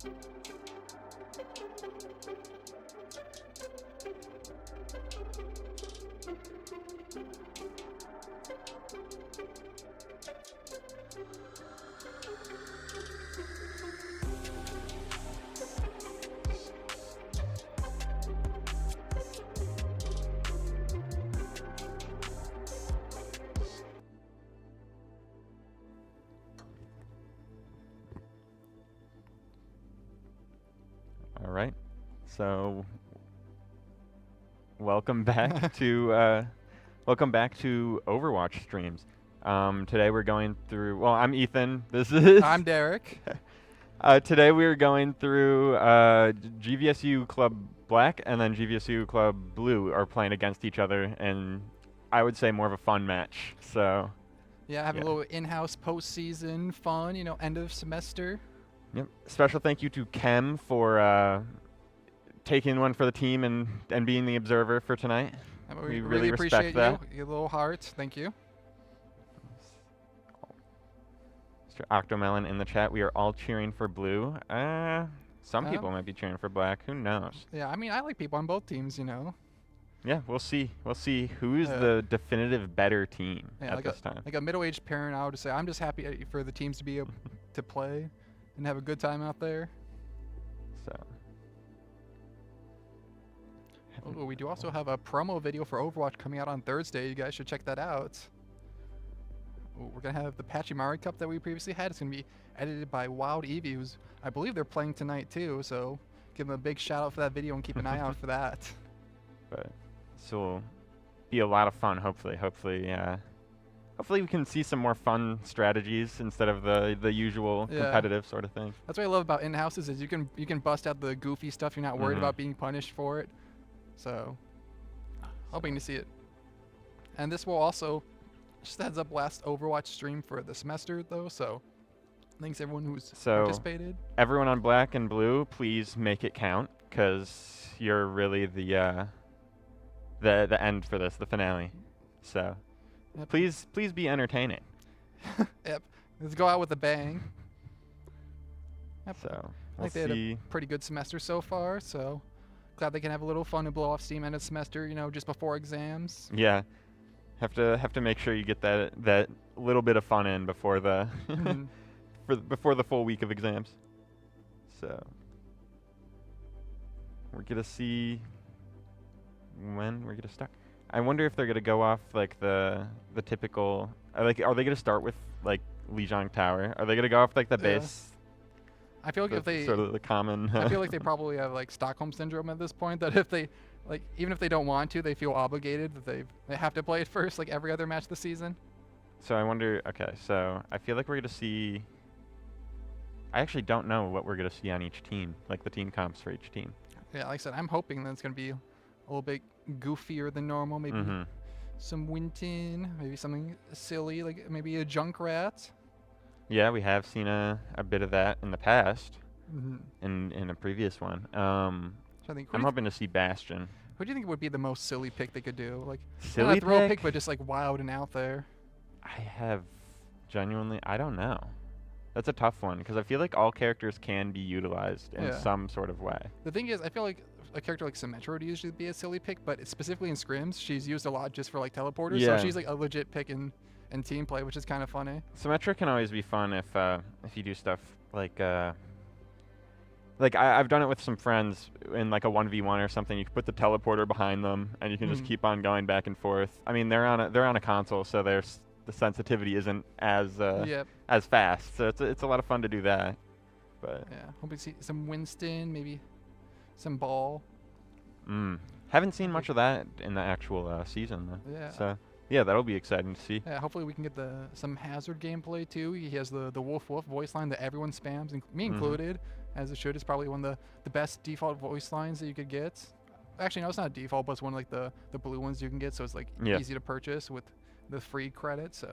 All right. So welcome back to Overwatch streams. Today we're going through. Well, I'm Ethan. This is. I'm Derek. Today we're going through GVSU Club Black and then GVSU Club Blue are playing against each other, and I would say more of a fun match. So. Yeah, having a little in-house postseason fun. End of semester. Yep. Special thank you to Kem for taking one for the team and being the observer for tonight. We really appreciate respect that. Your little heart. Thank you. Mr. Octomelon in the chat. We are all cheering for blue. Some people might be cheering for black. Who knows? Yeah, I mean, I like people on both teams, Yeah, we'll see. We'll see who's the definitive better team at this time. Like a middle-aged parent, I would say I'm just happy for the teams to be able to play and have a good time out there. So. Oh, we do also have a promo video for Overwatch coming out on Thursday. You guys should check that out. Ooh, we're going to have the Pachimari Cup that we previously had. It's going to be edited by Wild Eevee, who's, I believe they're playing tonight too. So give them a big shout out for that video and keep an eye out for that. But this will be a lot of fun, hopefully. Hopefully we can see some more fun strategies instead of the usual competitive sort of thing. That's what I love about in-houses is you can bust out the goofy stuff. You're not worried about being punished for it. So, hoping to see it. And this will also, just a heads up, last Overwatch stream for the semester though. So, thanks everyone who's participated. Everyone on black and blue, please make it count, because you're really the end for this, the finale. So, please be entertaining. Yep. Let's go out with a bang. Yep. So, I think they had a pretty good semester so far, so glad they can have a little fun and blow off steam end of semester, just before exams. Yeah. Have to make sure you get that little bit of fun in before the before the full week of exams. So, we're going to see when we're going to start. I wonder if they're going to go off like the typical, are they going to start with like Lijiang Tower? Are they going to go off like the base? I feel like if they sort of the common. I feel like they probably have like Stockholm syndrome at this point. That if they even if they don't want to, they feel obligated that they have to play it first, like every other match this season. So I wonder. Okay, so I feel like we're going to see. I actually don't know what we're going to see on each team, like the team comps for each team. Yeah, like I said, I'm hoping that it's going to be a little bit goofier than normal. Maybe some Winton, maybe something silly, like maybe a Junkrat. Yeah, we have seen a bit of that in the past, in a previous one. So I'm hoping to see Bastion. Who do you think would be the most silly pick they could do? Like, silly not throw a pick, but just like wild and out there. I don't know. That's a tough one, because I feel like all characters can be utilized in some sort of way. The thing is, I feel like a character like Symmetra would usually be a silly pick, but specifically in scrims, she's used a lot just for like teleporters. Yeah. So she's like a legit pick in team play, which is kind of funny. Symmetra can always be fun if you do stuff like I've done it with some friends in like a 1v1 or something. You can put the teleporter behind them, and you can just keep on going back and forth. I mean, they're on a console, so the sensitivity isn't as fast. So it's a lot of fun to do that. But yeah, hoping to see some Winston, maybe some Ball. Haven't seen much of that in the actual season though. Yeah. So yeah, that'll be exciting to see. Yeah, hopefully we can get some Hazard gameplay too. He has the Wolf Wolf voice line that everyone spams, me included, as it should. It's probably one of the best default voice lines that you could get. Actually, no, it's not default, but it's one of like the blue ones you can get, so it's like easy to purchase with the free credit. So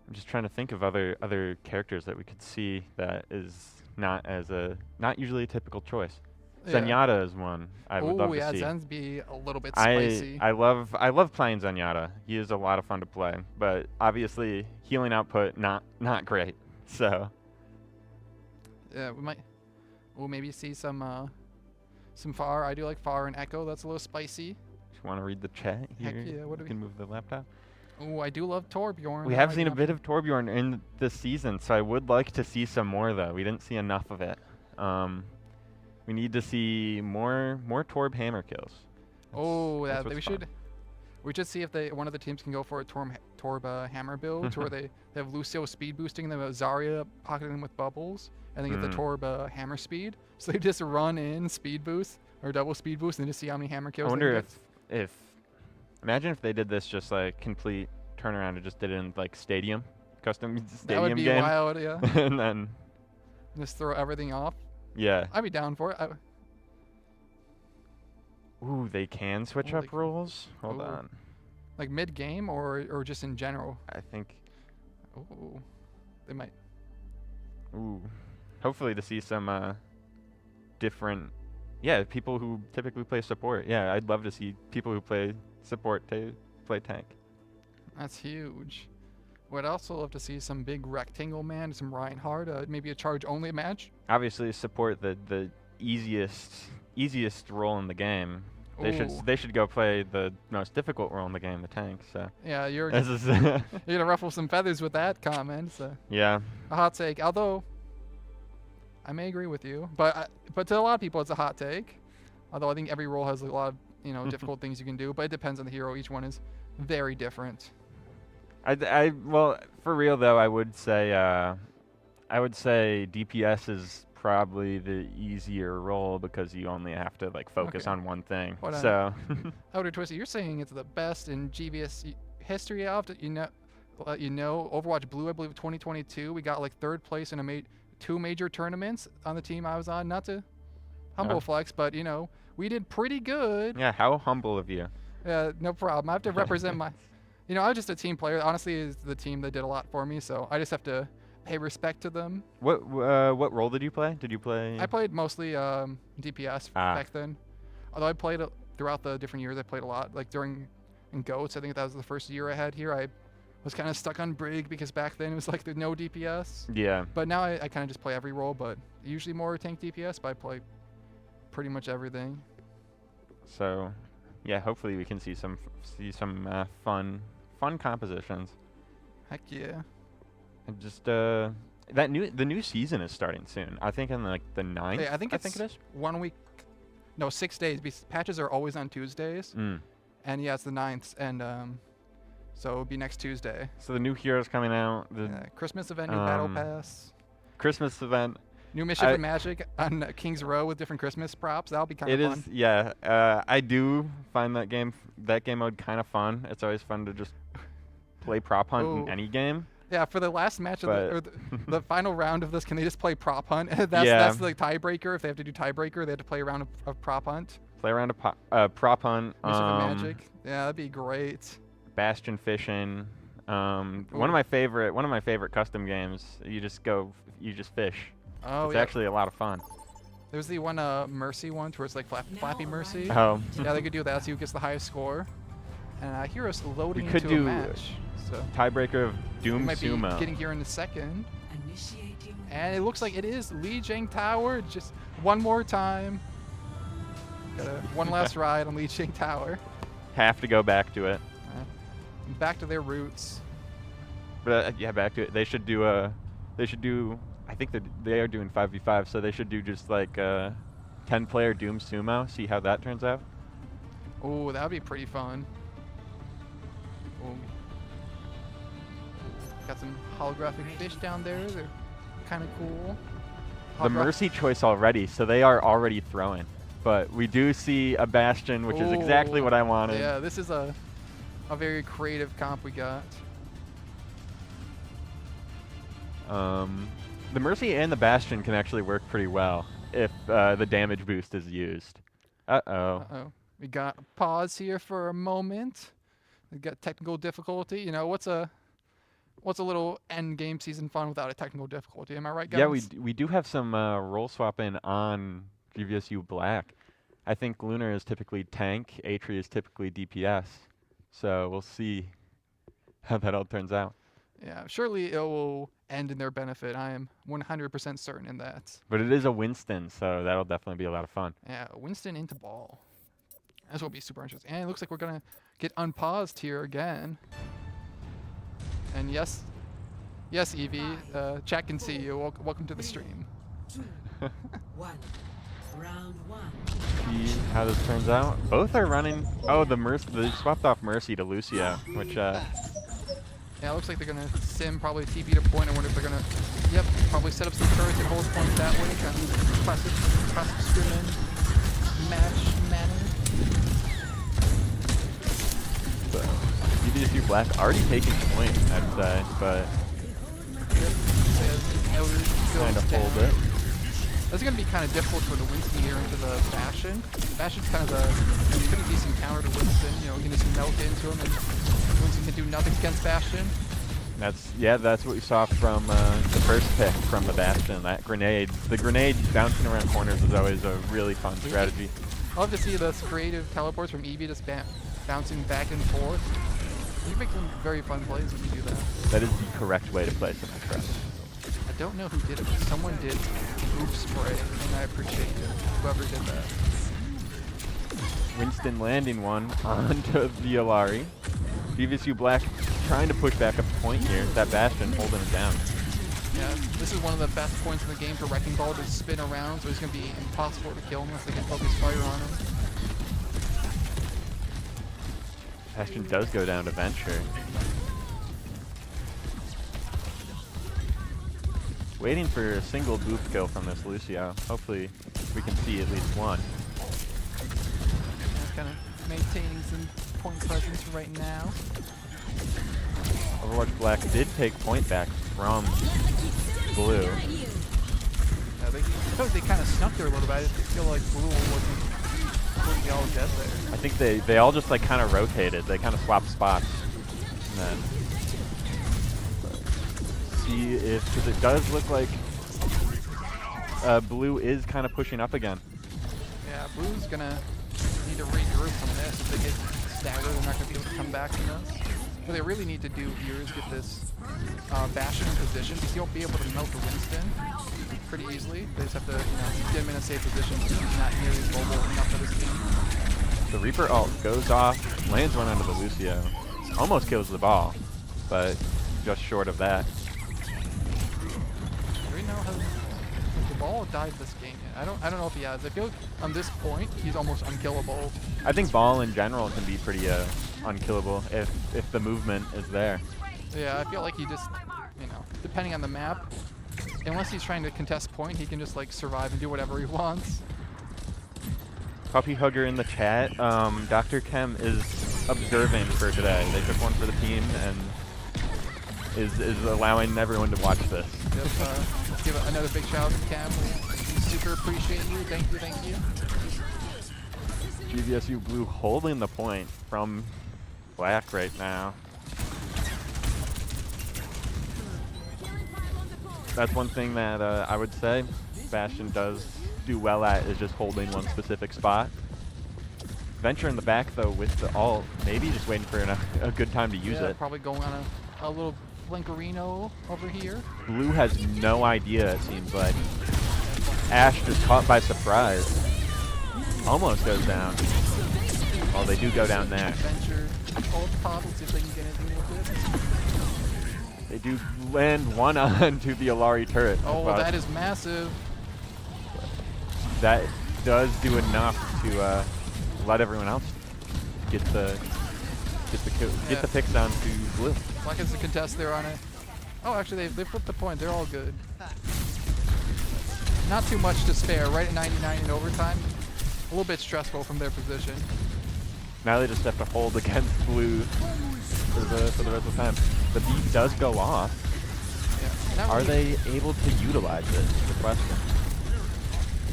I'm just trying to think of other characters that we could see that is not usually a typical choice. Zenyatta is one I would love to see. Oh yeah, Zen's be a little bit spicy. I love playing Zenyatta. He is a lot of fun to play, but obviously healing output not great. So yeah, we might. We'll maybe see some Far. I do like Far and Echo. That's a little spicy. Just want to read the chat here? Heck yeah. What do you can move the laptop. Oh, I do love Torbjorn. We have seen a bit of Torbjorn in this season, so I would like to see some more, though. We didn't see enough of it. We need to see more Torb hammer kills. We should see if one of the teams can go for a Torb hammer build, where they have Lucio speed boosting them, Zarya pocketing them with bubbles, and then get the Torb hammer speed. So they just run in speed boost or double speed boost, and just see how many hammer kills. I wonder if imagine if they did this just like complete turnaround and just did it in like custom stadium game. That would be wild, yeah. And then just throw everything off. Yeah. I'd be down for it. Ooh, they can switch up roles? Hold on. Like mid-game or just in general? I think. Ooh. They might. Ooh. Hopefully to see some different people who typically play support. Yeah, I'd love to see people who play support play tank. That's huge. Would also love to see some big rectangle man, some Reinhardt, maybe a charge only match. Obviously, support the easiest role in the game. They should go play the most difficult role in the game, the tank. So yeah, you're gonna ruffle some feathers with that comment. So. Yeah. A hot take, although I may agree with you, but to a lot of people it's a hot take. Although I think every role has a lot of difficult things you can do, but it depends on the hero. Each one is very different. Well, for real though, I would say DPS is probably the easier role because you only have to like focus on one thing. So, Outer Twisted, you're saying it's the best in GVSU history. Overwatch Blue, I believe 2022, we got like 3rd place in two major tournaments on the team I was on. Not to humble flex, but we did pretty good. Yeah, how humble of you. Yeah, no problem. I have to represent my. I was just a team player. Honestly, it's the team that did a lot for me, so I just have to pay respect to them. What role did you play? I played mostly DPS back then. Although I played throughout the different years, I played a lot. Like in GOATS, I think that was the first year I had here. I was kind of stuck on Brig because back then it was like there's no DPS. Yeah. But now I kind of just play every role, but usually more tank DPS, but I play pretty much everything. So, yeah, hopefully we can see some fun compositions. Heck yeah. And just the new season is starting soon. I think on like the 9th. Yeah, I think it is 1 week. No, 6 days. Because patches are always on Tuesdays. And yeah, it's the 9th, and so it'll be next Tuesday. So the new heroes coming out. The Christmas event, new battle pass. Christmas event. New mission for Magic on King's Row with different Christmas props. That'll be kind of fun. It is, yeah. I do find that game mode kind of fun. It's always fun to just play prop hunt in any game. Yeah, for the last match of the final round of this, can they just play prop hunt? That's the tiebreaker. If they have to do tiebreaker, they have to play a round of prop hunt. Play a round of prop hunt. Mission for Magic. Yeah, that'd be great. Bastion fishing. One of my favorite custom games. You just fish. Oh, it's actually a lot of fun. There's the one Mercy one where it's like Flappy Mercy. Oh. Yeah, they could do that. See who gets the highest score. And Heroes loading into a match. So tiebreaker of Doom might Sumo. Be getting here in a second. And it looks like it is Lee Jang Tower. Just one more time. Got one last ride on Lee Jang Tower. Have to go back to it. Back to their roots. But yeah, back to it. They should do. I think they are doing 5v5, so they should do just like 10-player Doom Sumo. See how that turns out. Oh, that would be pretty fun. Ooh. Got some holographic fish down there. They're kind of cool. The Mercy choice already, so they are already throwing. But we do see a Bastion, which is exactly what I wanted. Yeah, this is a very creative comp we got. The Mercy and the Bastion can actually work pretty well if the damage boost is used. Uh-oh. We got a pause here for a moment. We got technical difficulty. What's a little end game season fun without a technical difficulty? Am I right, guys? Yeah, we do have some role swapping on GVSU Black. I think Lunar is typically tank, Atri is typically DPS. So we'll see how that all turns out. Yeah, surely it will end in their benefit. I am 100% certain in that. But it is a Winston, so that'll definitely be a lot of fun. Yeah, Winston into ball. This will be super interesting. And it looks like we're going to get unpaused here again. And yes, Evie, chat can see you. Welcome to the stream. 2, 1. Round 1. See how this turns out. Both are running. Oh, they swapped off Mercy to Lucio, which yeah, it looks like they're gonna sim probably TP to point. I wonder if they're gonna, yep, probably set up some turrets and hold point that way. Kind of classic scrimming match manner. So GVSU Black already taking point, I'd say, but kind of hold it. That's going to be kind of difficult for the Winston here into the Bastion. Bastion's kind of a pretty decent counter to Winston. You know, you can just melt into him and Winston can do nothing against Bastion. That's what we saw from the first pick from the Bastion. That grenade, the grenade bouncing around corners is always a really fun strategy. I love to see those creative teleports from Eevee just bouncing back and forth. You make some very fun plays when you do that. That is the correct way to play Symmetra. I don't know who did it, but someone did Oof Spray, and I appreciate it, whoever did that. Winston landing one onto the Alari. GVSU Black trying to push back up the point here. That Bastion holding it down. Yeah, this is one of the best points in the game for Wrecking Ball to spin around, so it's going to be impossible to kill him unless they can focus fire on him. Bastion does go down to Venture. Waiting for a single boop kill from this Lucio. Hopefully we can see at least one. Kind of maintaining some point presence right now. Overwatch Black did take point back from Blue. Yeah, they kind of snuck there a little bit. I feel like Blue wasn't completely all dead there. I think they all just like kind of rotated. They kind of swapped spots. And then see if, because it does look like Blue is kind of pushing up again. Yeah, Blue's gonna need to regroup from this. If they get staggered, they're not gonna be able to come back from this. What they really need to do here is get this Bastion in position, because he'll be able to melt the Winston pretty easily. They just have to get him in a safe position so he's not nearly as mobile enough for this team. The Reaper ult goes off, lands one onto the Lucio. Almost kills the ball, but just short of that. Right now, has the ball died this game yet? I don't know if he has. I feel like on this point, he's almost unkillable. I think ball in general can be pretty unkillable if the movement is there. Yeah, I feel like he just, depending on the map, unless he's trying to contest point, he can just like survive and do whatever he wants. Puppy Hugger in the chat. Dr. Chem is observing for today. They took one for the team and is allowing everyone to watch this. Yep, let's give another big shout out to Chem. We super appreciate you. Thank you. GVSU Blue holding the point from Black right now. That's one thing that I would say Bastion does do well at, is just holding one specific spot. Venture in the back though with the ult, maybe just waiting for a good time to use it. Probably going on a little flankerino over here. Blue has no idea, it seems like. Ash just caught by surprise. Almost goes down. Oh, they do go down there. Venture ult pop, let's see if they can get anything with it. They do land one onto the Alari turret. Oh, that is massive. That does do enough to let everyone else get the picks down to Blue. Black has to contest there on it. Oh, actually, they flipped the point. They're all good. Not too much to spare. Right at 99 in overtime. A little bit stressful from their position. Now they just have to hold against Blue for the rest of the time. The beat does go off. Yeah. Are they able to utilize it? Is the question.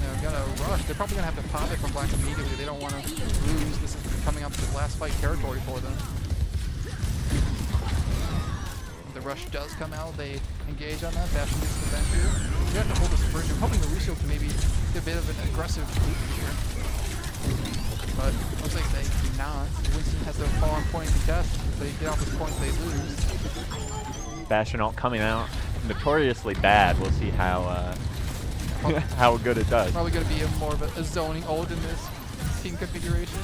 Yeah, got a rush. They're probably gonna have to pop it from Black immediately. They don't want to lose. This is coming up to last fight territory for them. The rush does come out. They engage on that. Bastion gets the Venture. They have to hold this bridge. I'm hoping the Lucio can maybe get a bit of an aggressive loop here. But looks like they do not. Winston has to fall on point and contest. If they get off this point, they lose. Bastion ult coming out notoriously bad. We'll see how how good it does. Probably going to be more of a zoning ult in this team configuration.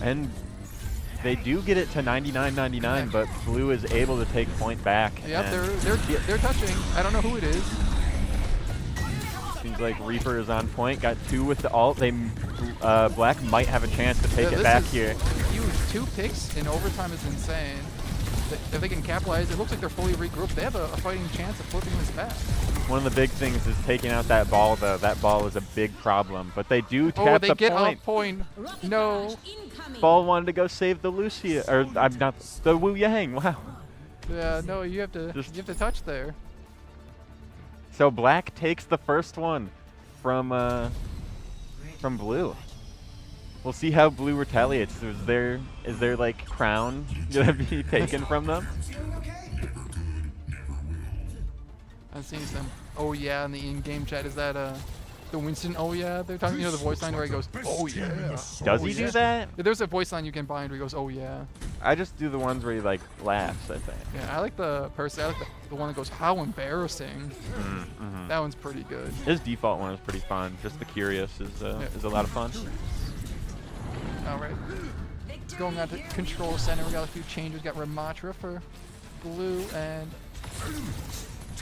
And they do get it to 99-99, but Blue is able to take point back. Yep, they're touching. I don't know who it is. Seems like Reaper is on point. Got 2 with the ult. They Black might have a chance to take it back here. Huge. 2 picks in overtime is insane. If they can capitalize, it looks like they're fully regrouped. They have a fighting chance of flipping this back. One of the big things is taking out that ball, though. That ball is a big problem. But they do tap the point. Oh, they get off point. No. Ball wanted to go save the Lucia, or I'm not the Wu Yang. Wow. Yeah, no, you have to touch there. So Black takes the first one from Blue. We'll see how Blue retaliates. Is there like crown gonna be taken from them? I'm seeing some oh yeah in the in-game chat. Is that the Winston oh yeah they're talking? You know the voice line where he goes oh yeah. Does he do that? There's a voice line you can find where he goes oh yeah. I just do the ones where he like laughs, I think. Yeah, I like the person. I like the one that goes how embarrassing. That one's pretty good. His default one is pretty fun. Just the curious is a lot of fun. All right. Going on to control center, we got a few changes. We got Ramatra for Blue and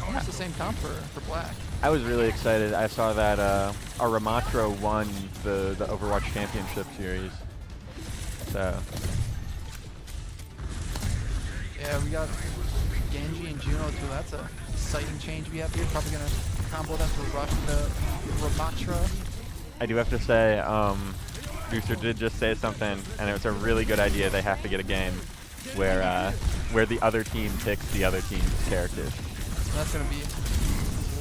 almost the same comp for Black. I was really excited. I saw that our Ramatra won the Overwatch Championship Series. So. Yeah, we got Genji and Juno too. That's a exciting change we have here. Probably gonna combo them to rush the Ramatra. I do have to say, Booster did just say something, and it was a really good idea. They have to get a game where the other team picks the other team's characters. So that's going to be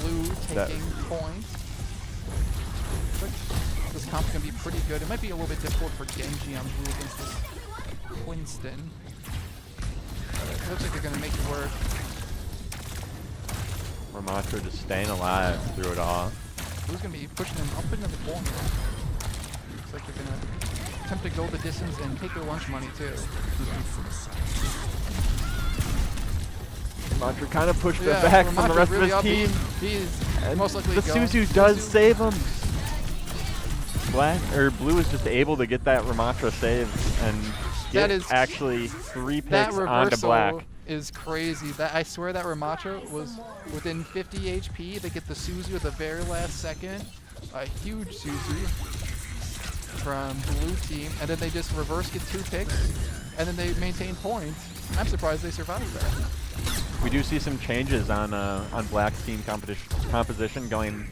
Blue taking points. This comp's going to be pretty good. It might be a little bit difficult for Genji on Blue against this Winston. It looks like they're going to make it work. Ramatra just staying alive through it all. Blue's going to be pushing them up into the corner. Looks like they're going to attempt to go the distance and take their lunch money too. Ramatra kind of pushed it back from the rest really of his team. He's most likely the Suzu does save him. Blue is just able to get that Ramatra save and get actually 3 picks onto Black. Is crazy. That I swear that Ramatra was within 50 HP. They get the Suzu at the very last second. A huge Suzu from Blue team, and then they just reverse get 2 picks, and then they maintain points. I'm surprised they survived that. We do see some changes on Black's team composition going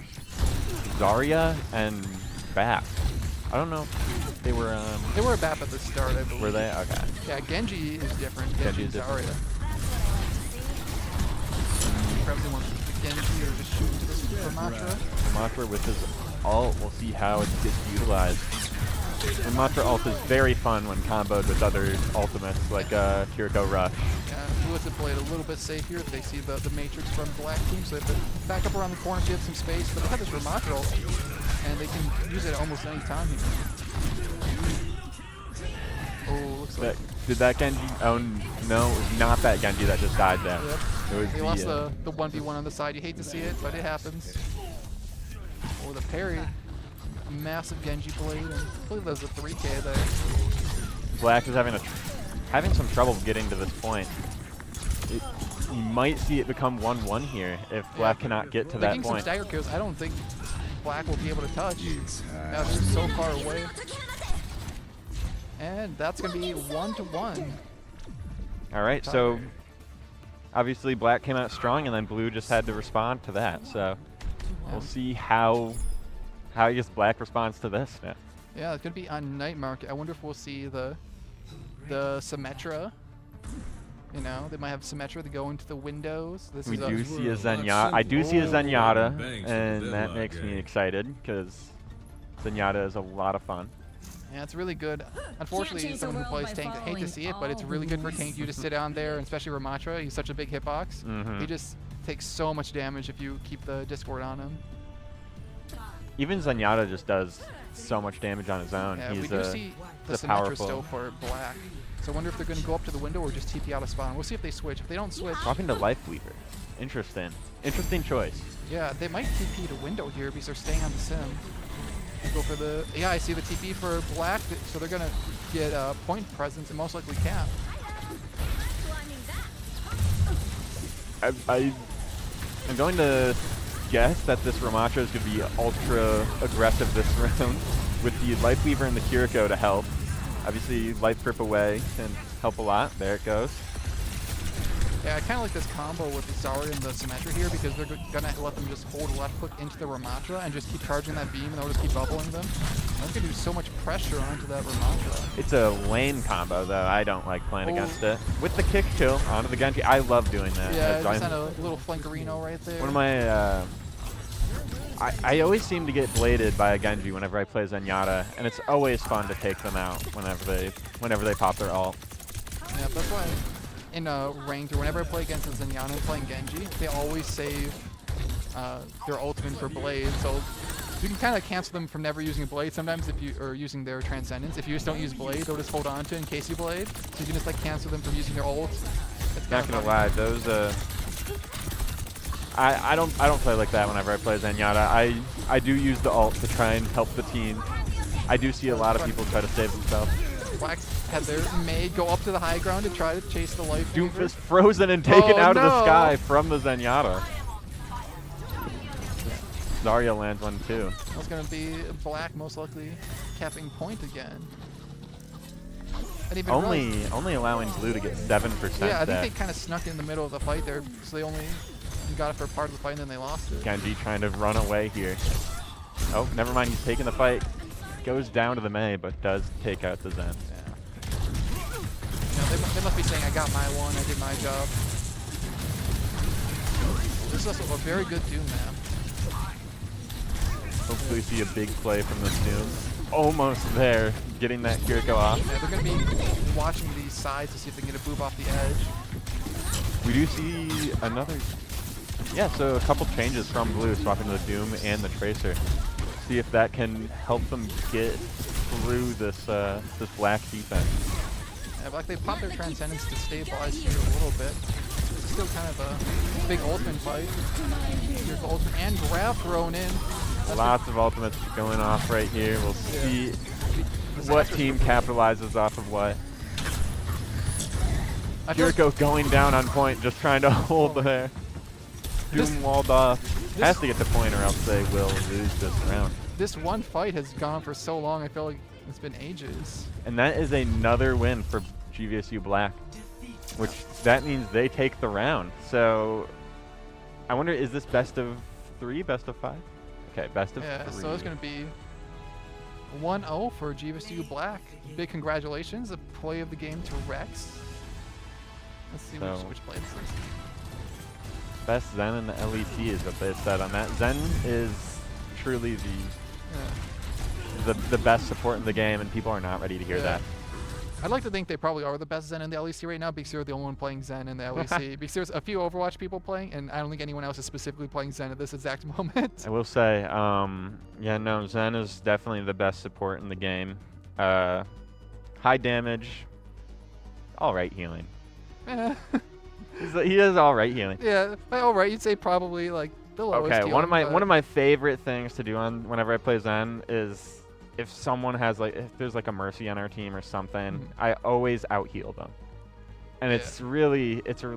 Zarya and BAP. I don't know. They were a BAP at the start, I believe. Were they? Okay. Yeah, Genji is different. Genji is different. Zarya. Perhaps they want Genji or just shoot into this Ramatra. Ramatra with his ult, we'll see how it gets utilized. Ramatra ult is very fun when comboed with other ultimates like Kiriko Rush. Yeah, Blue has to play it a little bit safe here. They see the Matrix from Black team, so they have to back up around the corner, give some space, but they have this Ramatra ult, and they can use it at almost any time here. Oh, looks like... Did that Genji... Oh, no, it was not that Genji that just died there. Yep. It was he lost the 1v1 on the side. You hate to see it, but it happens. Oh, the parry. A massive Genji blade, and I believe there's a 3K there. Black is having some trouble getting to this point. You might see it become 1-1 here if Black cannot get to that point. Some stagger kills. I don't think Black will be able to touch. Now they're so far away. And that's going to be 1-1. All right, so obviously Black came out strong, and then Blue just had to respond to that. So we'll see how I guess Black responds to this now. Yeah, it's going to be on Night Market. I wonder if we'll see the Symmetra. You know, they might have Symmetra to go into the windows. We do see a Zenyatta. I do see a Zenyatta, and that makes me excited because Zenyatta is a lot of fun. Yeah, it's really good. Unfortunately, someone who plays tank, I hate to see it, but it's really good for tank. You just sit down there, and especially Ramatra. He's such a big hitbox. He just takes so much damage if you keep the Discord on him. Even Zenyatta just does so much damage on his own. Yeah, He's we do see the Symmetra still for Black. So I wonder if they're going to go up to the window or just TP out of spawn. We'll see if they switch. If they don't switch... Talking to Life Weaver. Interesting. Interesting choice. Yeah, they might TP to window here because they're staying on the sim. Go for the... Yeah, I see the TP for black, so they're going to get point presence and most likely cap. I'm going to guess that this Ramattra is going to be ultra aggressive this round with the Life Weaver and the Kiriko to help. Obviously, Life Grip away can help a lot. There it goes. Yeah, I kind of like this combo with the Zarya and the Symmetra here because they're going to let them just hold left click into the Ramattra and just keep charging that beam and they'll just keep bubbling them. That's going to do so much pressure onto that Ramattra. It's a lame combo, though. I don't like playing against it. With the kick kill onto the Genji, I love doing that. Yeah, just had a little flankerino right there. One of my... I always seem to get bladed by a Genji whenever I play Zenyatta, and it's always fun to take them out whenever they pop their ult. Yeah, that's why in ranked or whenever I play against a Zenyatta and playing Genji, they always save their ultimate for blade. So you can kind of cancel them from never using a blade sometimes if you are using their transcendence. If you just don't use blade, they'll just hold on to it in case you blade. So you can just like cancel them from using their ult. Not gonna lie, those I don't play like that whenever I play Zenyatta. I do use the ult to try and help the team. I do see a lot of people try to save themselves. Black's had their May go up to the high ground to try to chase the Life Weaver. Doomfist frozen and taken out of the sky from the Zenyatta. Zarya lands one too. That's going to be Black most likely capping point again. Only allowing blue to get 7%. Yeah, I think they kind of snuck in the middle of the fight there, so they only got it for part of the fight and then they lost it. Genji trying to run away here. Oh, never mind, he's taking the fight. Goes down to the Mei, but does take out the Zen. Yeah. They must be saying, I got my one, I did my job. This is also a very good Doom map. Hopefully we see a big play from this Doom. Almost there, getting that Kiriko off. Yeah, they're going to be watching these sides to see if they can get a boob off the edge. We do see another... Yeah, so a couple changes from blue, swapping to the Doom and the Tracer. See if that can help them get through this this black defense. Yeah, but like they popped their Transcendence to stabilize here a little bit. It's still kind of a big ultimate fight. Here's the ultimate and grab thrown in. Lots of ultimates going off right here. We'll see what team capitalizes off of what. Kiriko going down on point, just trying to hold there. Doom walled off. Has to get the point or else they will lose this round. This one fight has gone for so long, I feel like it's been ages. And that is another win for GVSU Black, which that means they take the round. So I wonder, is this best of 3, best of 5? Okay, best of 3. Yeah, so it's going to be 1-0 for GVSU Black. Big congratulations. The play of the game to Rex. Let's see which play this is. Best Zen in the LEC is what they said on that. Zen is truly the best support in the game, and people are not ready to hear that. I'd like to think they probably are the best Zen in the LEC right now because they're the only one playing Zen in the LEC. Because there's a few Overwatch people playing, and I don't think anyone else is specifically playing Zen at this exact moment. I will say, yeah, no, Zen is definitely the best support in the game. High damage, all right healing. He does all right healing. Yeah, all right. You'd say probably like the lowest. Okay, healing, one of my favorite things to do whenever I play Zen is if someone has if there's like a Mercy on our team or something, I always out heal them, and it's a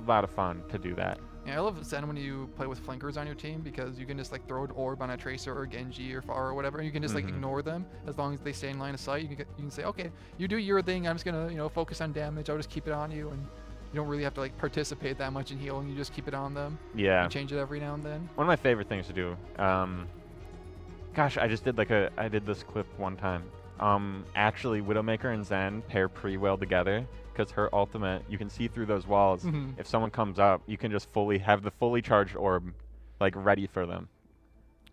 lot of fun to do that. Yeah, I love Zen when you play with flankers on your team because you can just like throw an orb on a Tracer or Genji or Pharah or whatever, and you can just like ignore them as long as they stay in line of sight. You can say, okay, you do your thing. I'm just gonna focus on damage. I'll just keep it on you, and you don't really have to like participate that much in healing. You just keep it on them. Yeah. You change it every now and then. One of my favorite things to do. Gosh, I just did I did this clip one time. Actually, Widowmaker and Zen pair pretty well together because her ultimate, you can see through those walls. If someone comes up, you can just have the fully charged orb like ready for them.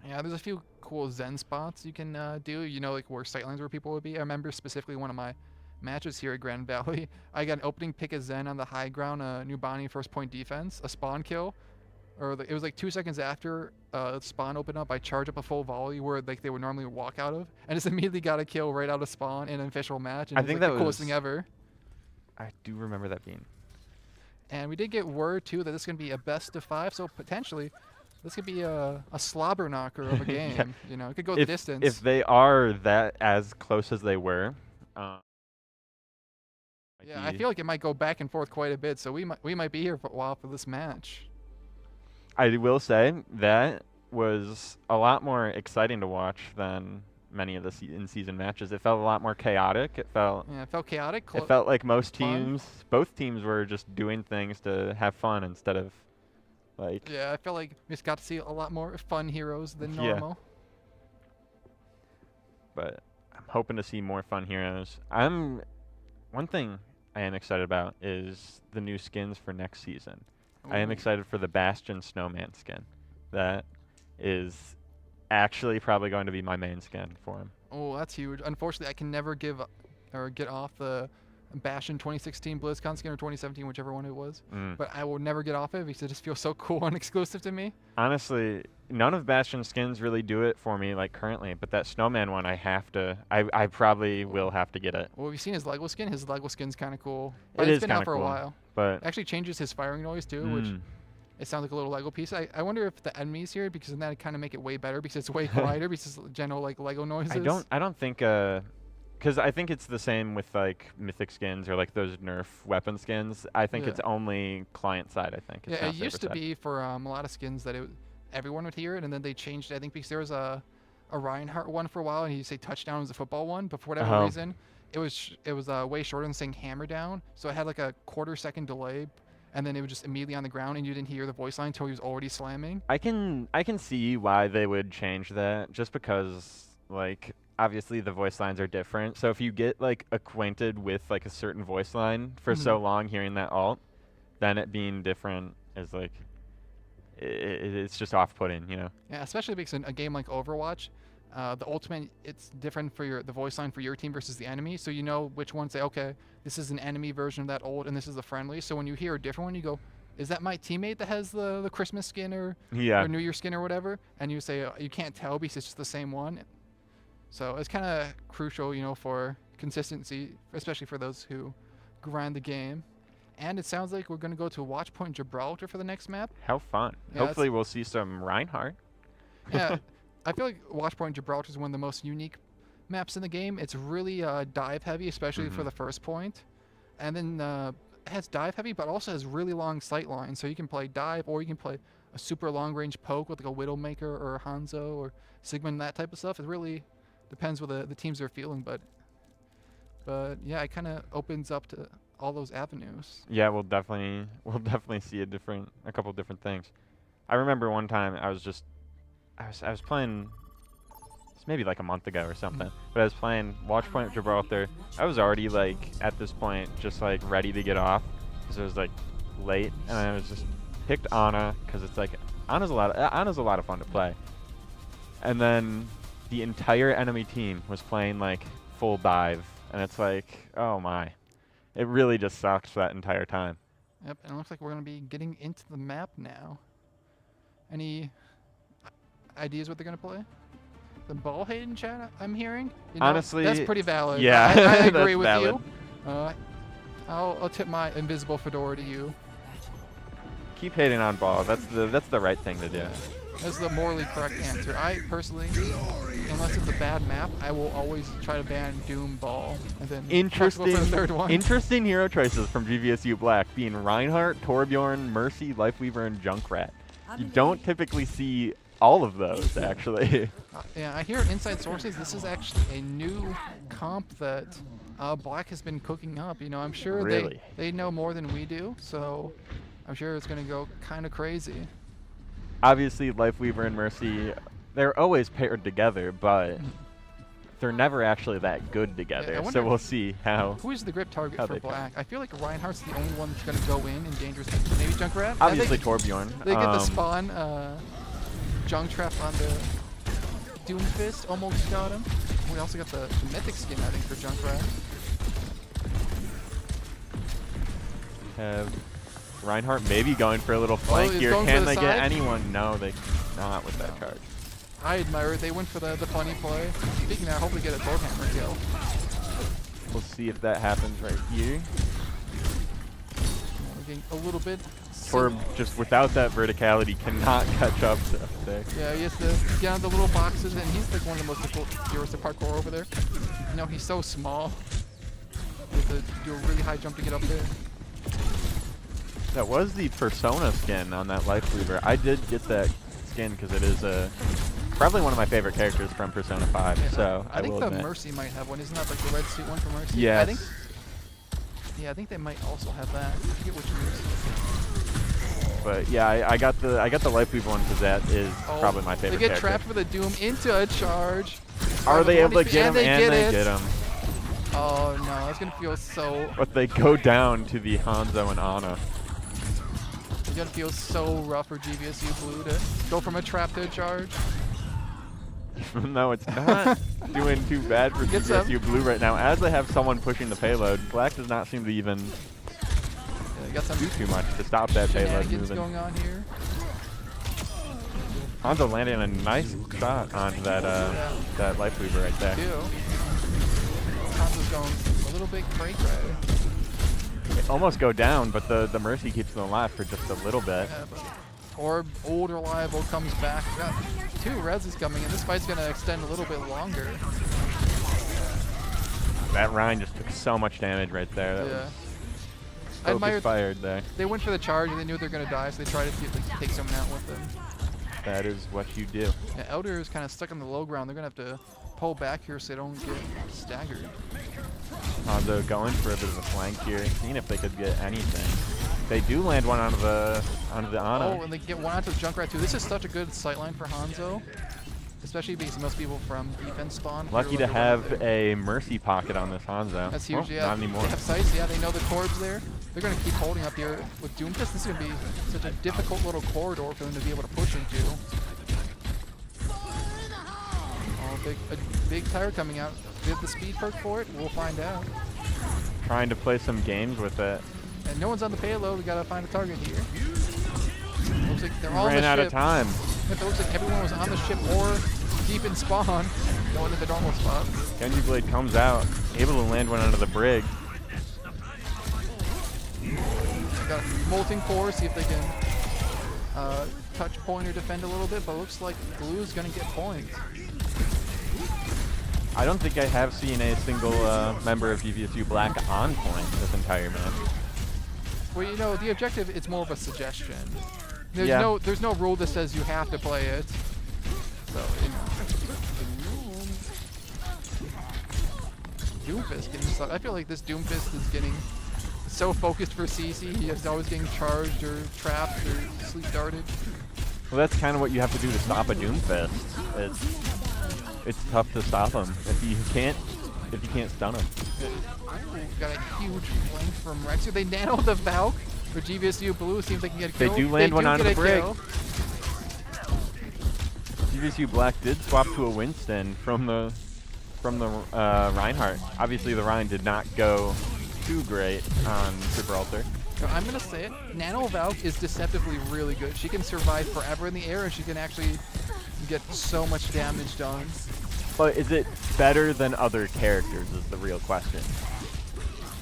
Yeah, there's a few cool Zen spots you can do. Like where sightlines where people would be. I remember specifically one of my matches here at Grand Valley. I got an opening pick of Zen on the high ground, Nubani first point defense, a spawn kill. It was like 2 seconds after spawn opened up, I charge up a full volley where like they would normally walk out of, and just immediately got a kill right out of spawn in an official match. And I think that was the coolest thing ever. I do remember that being. And we did get word, too, that this is going to be a best of 5, so potentially this could be a slobber knocker of a game. Yeah. You know, it could go the distance. If they are that as close as they were, yeah, I feel like it might go back and forth quite a bit, so we might be here for a while for this match. I will say that was a lot more exciting to watch than many of the in-season matches. It felt a lot more chaotic. It felt chaotic. It felt like both teams were just doing things to have fun instead of like. Yeah, I felt like we just got to see a lot more fun heroes than normal. But I'm hoping to see more fun heroes. One thing I am excited about is the new skins for next season. Ooh. I am excited for the Bastion Snowman skin. That is actually probably going to be my main skin for him. Oh, that's huge. Unfortunately, I can never get off the Bastion 2016 BlizzCon skin or 2017, whichever one it was. But I will never get off it because it just feels so cool and exclusive to me. Honestly, none of Bastion skins really do it for me like currently, but that Snowman one I probably will have to get it. Well, have you seen his Lego skin? His Lego skin's kind of cool. But it's been out for a while. But it actually changes his firing noise too, which it sounds like a little Lego piece. I wonder if the enemies here, because then that kind of make it way better because it's way quieter because it's general like Lego noises. I don't think because I think it's the same with like mythic skins or like those Nerf weapon skins. I think it's only client side. I think. It used to be for a lot of skins that everyone would hear it, and then they changed it. I think because there was a Reinhardt one for a while, and you say touchdown was a football one, but for whatever reason, it was way shorter than saying hammer down, so it had like a quarter-second delay, and then it was just immediately on the ground, and you didn't hear the voice line until he was already slamming. I can see why they would change that, just because like obviously the voice lines are different. So if you get like acquainted with like a certain voice line for so long, hearing that alt, then it being different is like it's just off-putting, you know. Yeah, especially because in a game like Overwatch, the ultimate, it's different for the voice line for your team versus the enemy, so you know which one say, okay, this is an enemy version of that ult and this is the friendly. So when you hear a different one, you go, is that my teammate that has the Christmas skin or New Year skin or whatever? And you say you can't tell because it's just the same one. So it's kind of crucial, you know, for consistency, especially for those who grind the game. And it sounds like we're going to go to Watchpoint Gibraltar for the next map. How fun. Yeah, hopefully we'll see some Reinhardt. Yeah, I feel like Watchpoint Gibraltar is one of the most unique maps in the game. It's really dive heavy, especially for the first point. And then it has dive heavy, but also has really long sight lines. So you can play dive, or you can play a super long range poke with like a Widowmaker or a Hanzo or Sigmund, that type of stuff. It really depends what the teams are feeling, but yeah, it kind of opens up to all those avenues. Yeah, we'll definitely see a couple different things. I remember one time I was playing, it's maybe like a month ago or something, but I was playing Watchpoint Gibraltar. I was already like at this point just like ready to get off because it was like late, and I was just picked Ana because it's like Ana's a lot of fun to play. And then the entire enemy team was playing like full dive, and it's like, oh my. It really just sucks that entire time. Yep, and it looks like we're going to be getting into the map now. Any ideas what they're going to play? The ball Hayden chat I'm hearing? You know, honestly, that's pretty valid. Yeah, I agree with valid. You. I'll tip my invisible fedora to you. Keep hating on ball. That's the right thing to do. Yeah. That's the morally correct answer. I personally, unless it's a bad map, I will always try to ban Doom Ball and then interesting for the third one. Interesting hero choices from GVSU Black being Reinhardt, Torbjorn, Mercy, Lifeweaver, and Junkrat. You don't typically see all of those actually. Yeah, I hear inside sources this is actually a new comp that Black has been cooking up. You know, I'm sure they know more than we do, so I'm sure it's gonna go kind of crazy. Obviously, Lifeweaver and Mercy, they're always paired together, but they're never actually that good together. Yeah, so we'll see how. Who is the grip target for Black? I feel like Reinhardt's the only one that's going to go in dangerous. Maybe Junkrat? Obviously, Torbjorn. They get the spawn. Junktrap on the Doomfist almost got him. We also got the mythic skin, I think, for Junkrat. Have Reinhardt maybe going for a little flank here. Can they get anyone? No, they not with that charge. I admire it. They went for the funny play. Speaking of that, hopefully get a Torhammer kill. We'll see if that happens right here. lagging a little bit. Torb, just without that verticality, cannot catch up there. Yeah, he has to get on the little boxes, and he's like one of the most difficult heroes to parkour over there. You know, he's so small. You have to do a really high jump to get up there. That was the Persona skin on that Life Weaver. I did get that skin because it is probably one of my favorite characters from Persona 5. Yeah, so I think will the admit. Mercy might have one. Isn't that like the red suit one for Mercy? Yes. I think they might also have that. I forget which Mercy. But yeah, I got the Life Weaver one because that is probably my favorite. They get character. trapped with a Doom into a charge. Are they able to get him? And they get him. Oh no, that's gonna feel so. But they go down to the Hanzo and Ana. It's gonna feel so rough for GVSU Blue to go from a trap to a charge. No, it's not doing too bad for GVSU Blue right now. As they have someone pushing the payload, Black does not seem to even got some do too much to stop that payload moving. Going on here. Hanzo landing a nice shot onto that that Life Weaver right there. Hanzo's going a little bit cray-cray. They almost go down, but the Mercy keeps them alive for just a little bit. Yeah, Orb, old reliable, comes back. Got 2 reses coming in. This fight's going to extend a little bit longer. That Ryan just took so much damage right there. That was I admire fired there. They went for the charge and they knew they were going to die, so they tried to see if they could take someone out with them. That is what you do. Yeah, Elder is kind of stuck on the low ground. They're going to have to pull back here so they don't get staggered. Hanzo going for a bit of a flank here, seeing if they could get anything. They do land one onto the Ana. Oh, and they get one onto the Junkrat too. This is such a good sightline for Hanzo, especially because most people from defense spawn. Lucky to have a Mercy pocket on this Hanzo. That's huge, yeah. Not anymore. They have sights, yeah. They know the Torb's there. They're going to keep holding up here with Doomfist. This is going to be such a difficult little corridor for them to be able to push into. Oh, a big tire coming out. Do they have the speed perk for it? We'll find out. Trying to play some games with it. And no one's on the payload. We gotta find a target here. Looks like they're all on the ship. Ran out of time. It looks like everyone was on the ship or deep in spawn, going to the normal spot. Genji Blade comes out, able to land one under the brig. Got a molting core, see if they can touch point or defend a little bit, but looks like Blue's gonna get points. I don't think I have seen a single member of GVSU Black on point this entire match. Well, you know, the objective, it's more of a suggestion. There's no rule that says you have to play it. So, you know. Doomfist getting stuck. I feel like this Doomfist is getting so focused for CC. He is always getting charged or trapped or sleep darted. Well, that's kind of what you have to do to stop a Doomfist. It's tough to stop him if you can't stun him. Got a huge flank from Rex. They nano the Valk for GVSU Blue. Seems they can get a kill. They do land one onto the brig. GVSU Black did swap to a Winston from the Reinhardt. Obviously, the Rhine did not go too great on Gibraltar. I'm gonna say it. Nano Valk is deceptively really good. She can survive forever in the air, and she can actually get so much damage done. But is it better than other characters is the real question.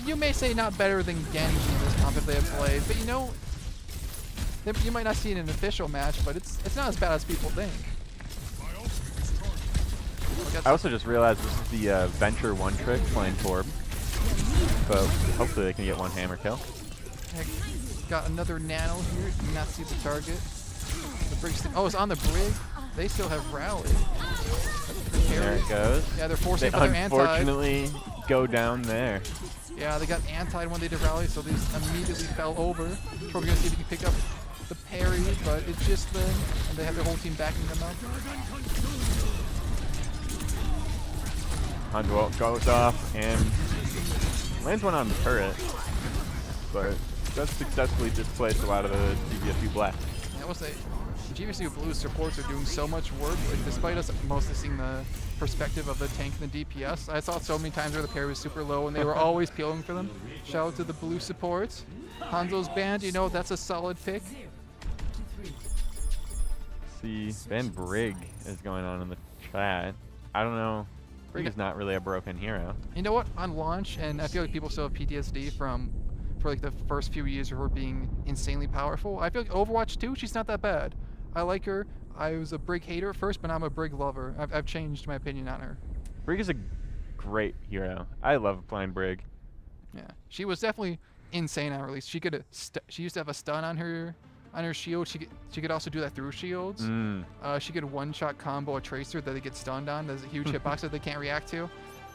You may say not better than Genji in this comp if they have played, but you know, you might not see it in an official match, but it's not as bad as people think. I also just realized this is the Venture 1 trick playing Torb. But hopefully they can get one hammer kill. Got another nano here. Do not see the target. The brig's it's on the brig. They still have rally. There it goes. Yeah, they're forcing they their anti. Unfortunately, go down there. Yeah, they got anti when they did rally, so they just immediately fell over. Probably gonna see if he can pick up the parry, but it's just them, and they have their whole team backing them up. Hanzo goes off and lands one on the turret, but does successfully displace a lot of the GVSU Black. I will say, GVSU Blue supports are doing so much work, like, despite us mostly seeing the perspective of the tank and the DPS. I saw it so many times where the parry was super low and they were always peeling for them. Shout out to the Blue supports. Hanzo's band, you know, that's a solid pick. See, Ben Brig is going on in the chat. I don't know. Brig is not really a broken hero. You know what? On launch, and I feel like people still have PTSD from for like the first few years of her being insanely powerful. I feel like Overwatch 2, she's not that bad. I like her. I was a Brig hater at first, but now I'm a Brig lover. I've changed my opinion on her. Brig is a great hero. I love playing Brig. Yeah, she was definitely insane on release. She could she used to have a stun on her shield. She could also do that through shields. She could one-shot combo a tracer that they get stunned on. There's a huge hitbox that they can't react to.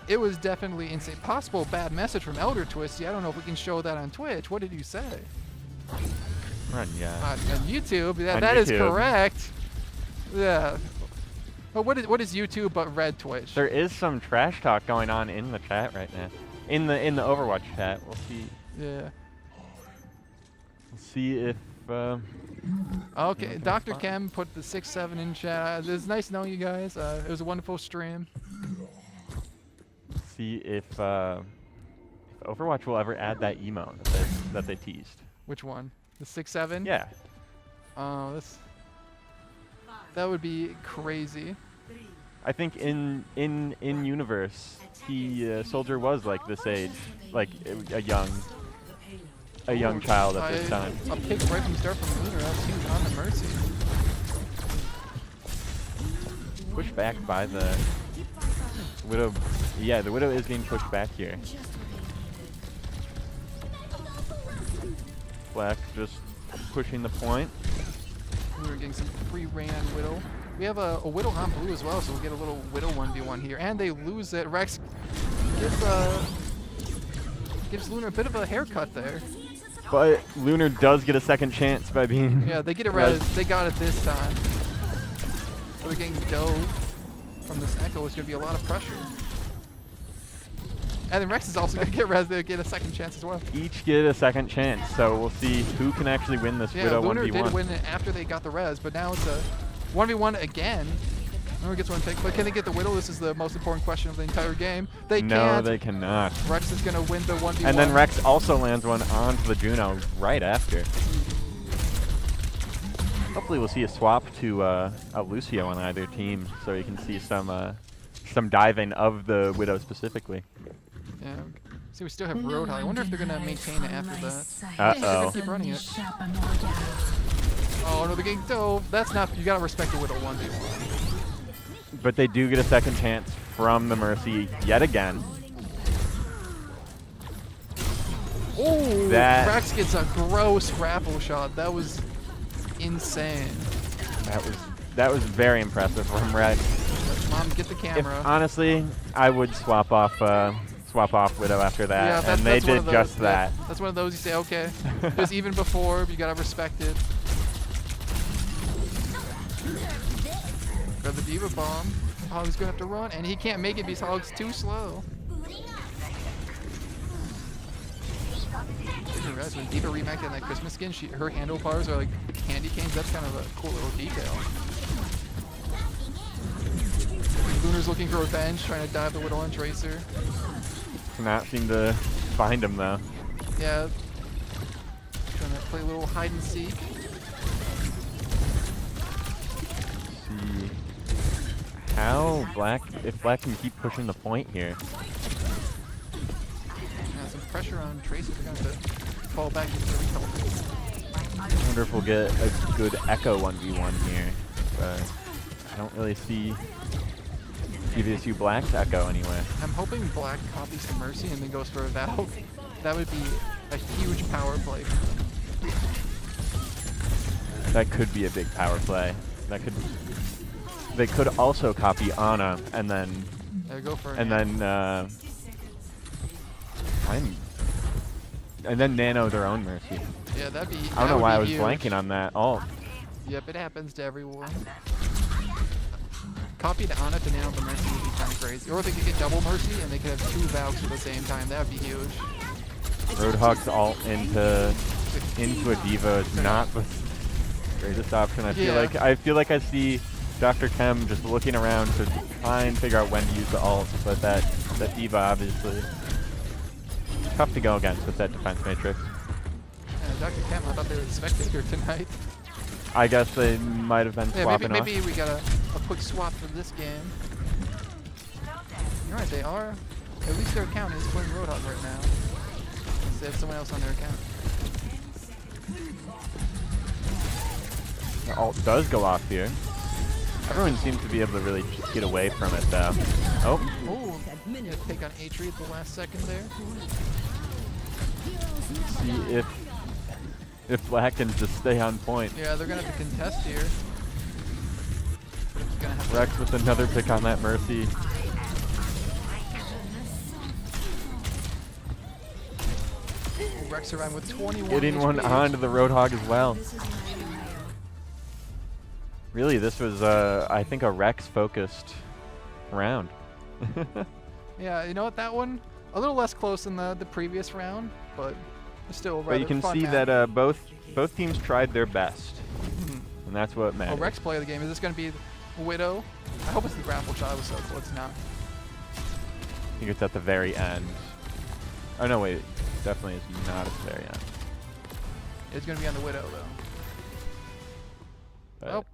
It was definitely insane. Possible bad message from Elder Twisty. I don't know if we can show that on Twitch. What did you say? On YouTube. That is correct. Yeah. But what is YouTube but Red Twitch? There is some trash talk going on in the chat right now. In the Overwatch chat. We'll see. Yeah. We'll see if okay, Dr. Chem put the 6-7 in chat. It's nice knowing you guys. It was a wonderful stream. See if Overwatch will ever add that emo that they teased. Which one? The 6-7? Yeah. Oh, that would be crazy. I think in universe, Soldier was like this age, like a young child at this time. A pick right from the start from Lunar. That was huge on the Mercy. Pushed back by the Widow. Yeah, the Widow is being pushed back here. Black just pushing the point. We're getting some free reign on Widow. We have a Widow on blue as well, so we'll get a little Widow 1v1 here. And they lose it. Rex gives Lunar a bit of a haircut there. But Lunar does get a second chance by being... Yeah, they get it res. They got it this time. So they're getting dove from this Echo. It's going to be a lot of pressure. And then Rex is also going to get res. They get a second chance as well. Each get a second chance, so we'll see who can actually win this Widow 1v1. Lunar did win it after they got the res, but now it's a 1v1 again. Lunar gets one pick, but can they get the Widow? This is the most important question of the entire game. They can't. No, they cannot. Rex is going to win the 1v1. And then Rex also lands one onto the Juno right after. Hopefully we'll see a swap to a Lucio on either team, so you can see some diving of the Widow specifically. Yeah. See, we still have Roadhog. I wonder if they're going to maintain it after that. Uh-oh. They're going to keep running it. Oh, no, they're getting dove. That's not... You got to respect the Widow 1v1. But they do get a second chance from the Mercy yet again. Oh, Rex gets a gross grapple shot. That was insane. That was very impressive from Rex. Mom, get the camera. Honestly, I would swap off Widow after that, yeah, and they did just that. That's one of those you say, okay. Because even before, you gotta respect it. Grab the Diva Bomb. Hog's gonna have to run, and he can't make it because Hog's too slow. When Diva remacked in that Christmas skin, her handlebars are like candy canes. That's kind of a cool little detail. Lunar's looking for revenge, trying to dive the Widow on Tracer. Cannot seem to find him though. Yeah. Trying to play a little hide and seek. See how if Black can keep pushing the point here. Yeah, some pressure on Tracer. They're going to fall back into the recall. I wonder if we'll get a good Echo 1v1 here, but I don't really see GVSU Black's Echo anyway. I'm hoping Black copies the Mercy and then goes for a Valve. That would be a huge power play for them. That could be a big power play. They could also copy Ana and then and then nano their own Mercy. Yeah, that'd be. I don't know why I was blanking on that ult. Yep, it happens to everyone. Copy the Ana to nano the Mercy would be kind of crazy. Or they could get double Mercy and they could have two Valks at the same time. That would be huge. Roadhog's ult into a Diva is not the greatest option. I feel like I see Dr. Chem just looking around to try and figure out when to use the ult, but that Diva obviously tough to go against with that defense matrix. Dr. Chem, I thought they were the spectator tonight. I guess they might have been swapping maybe we got a quick swap for this game. You're right, they are. At least their account is playing Roadhog right now. They have someone else on their account. The ult does go off here. Everyone seems to be able to really just get away from it, though. Oh. Oh, gonna take on Atri at the last second there. See if Black can just stay on point. Yeah, they're gonna have to contest here. Rex with another pick on that Mercy. Rex surviving with 21 Getting HP. one onto the Roadhog as well. Really, this was, I think, a Rex-focused round. Yeah, you know what? That one, a little less close than the previous round, but still rather But you can fun see match. that both teams tried their best, and that's what matters. Rex play of the game. Is this going to be Widow? I hope it's the grapple shot. So it's not. I think it's at the very end. Oh no, wait, definitely is not at the very end. It's going to be on the Widow though. But Oh,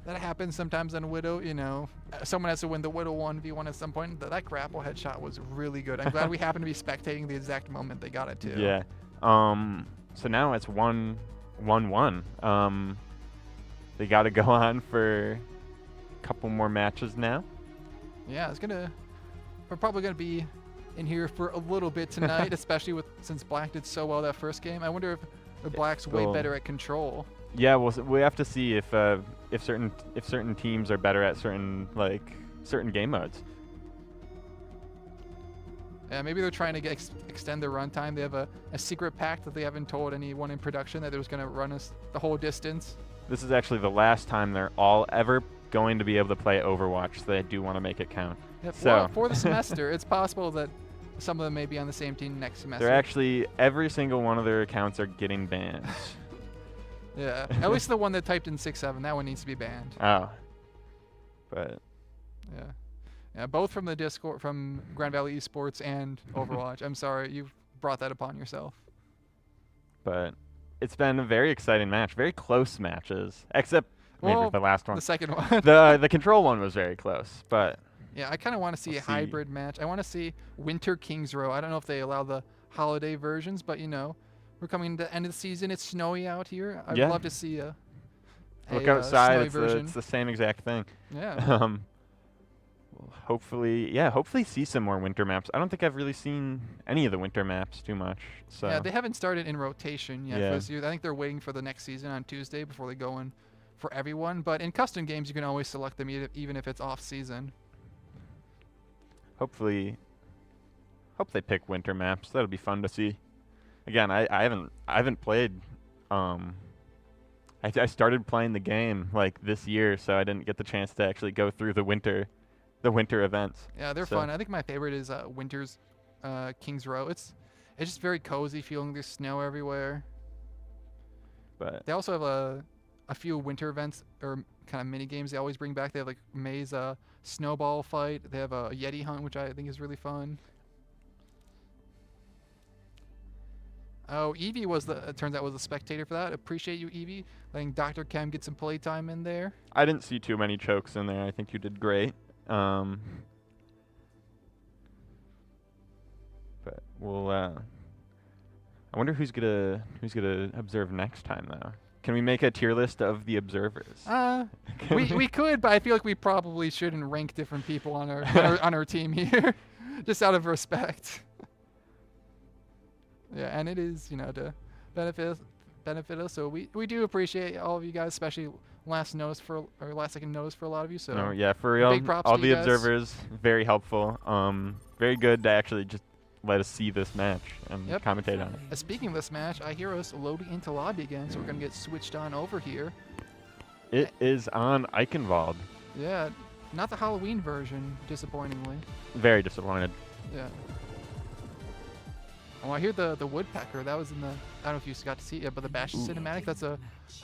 that happens sometimes on Widow. You know, someone has to win the Widow 1v1 at some point. That grapple headshot was really good. I'm glad we happened to be spectating the exact moment they got it too. yeah. So now it's 1-1. They got to go on for a couple more matches now. Yeah, we're probably gonna be in here for a little bit tonight, especially since Black did so well that first game. I wonder if the Black's way better at control. Yeah, we have to see if certain teams are better at certain game modes. Yeah, maybe they're trying to extend their runtime. They have a secret pact that they haven't told anyone in production that they're just gonna run us the whole distance. This is actually the last time they're all ever going to be able to play Overwatch, so they do want to make it count. Yep. So Well, for the semester, it's possible that some of them may be on the same team next semester. they're actually, every single one of their accounts are getting banned. Yeah, at least the one that typed in 6-7, that one needs to be banned. Oh. But Yeah. Yeah, both from the Discord, from Grand Valley Esports and Overwatch. I'm sorry, you've brought that upon yourself. it's been a very exciting match, very close matches, except maybe Well, the last one. The second one. the control one was very close, but Yeah, I kind of want to see We'll a see. hybrid match. I want to see Winter Kings Row. I don't know if they allow the holiday versions, but you know, we're coming to the end of the season. It's snowy out here. I'd Yeah. love to see a look snowy outside. version. It's the same exact thing. Yeah. Hopefully see some more winter maps. I don't think I've really seen any of the winter maps too much. So Yeah, they haven't started in rotation yet Yeah. for this year. I think they're waiting for the next season on Tuesday before they go in for everyone. But in custom games, you can always select them even if it's off season. hope they pick winter maps. That'll be fun to see. Again, I haven't played. I started playing the game like this year, so I didn't get the chance to actually go through the winter events. Yeah, they're So- fun. I think my favorite is Winter's Kings Row. It's just very cozy, feeling there's snow everywhere. But They also have a few winter events or kind of mini games they always bring back. They have like May's snowball fight. They have a Yeti hunt, which I think is really fun. Oh, Evie it turns out was a spectator for that. Appreciate you, Evie, letting Dr. Chem get some playtime in there. I didn't see too many chokes in there. I think you did great. But we'll. I wonder who's gonna observe next time though. Can we make a tier list of the observers? We could, but I feel like we probably shouldn't rank different people on our on our team here, just out of respect. Yeah, and it is, you know, to benefit us. So we do appreciate all of you guys, especially last second notice for a lot of you. So No, yeah, for real. big props All to the you guys. observers, very helpful. Very good to actually just let us see this match and Yep. commentate on it. Speaking of this match, I hear us loading into lobby again, so we're gonna get switched on over here. It is on Eichenwald. Yeah, not the Halloween version, disappointingly. Very disappointed. Yeah. Oh, I hear the woodpecker. That was in the. I don't know if you got to see it, but the Bastion cinematic. That's a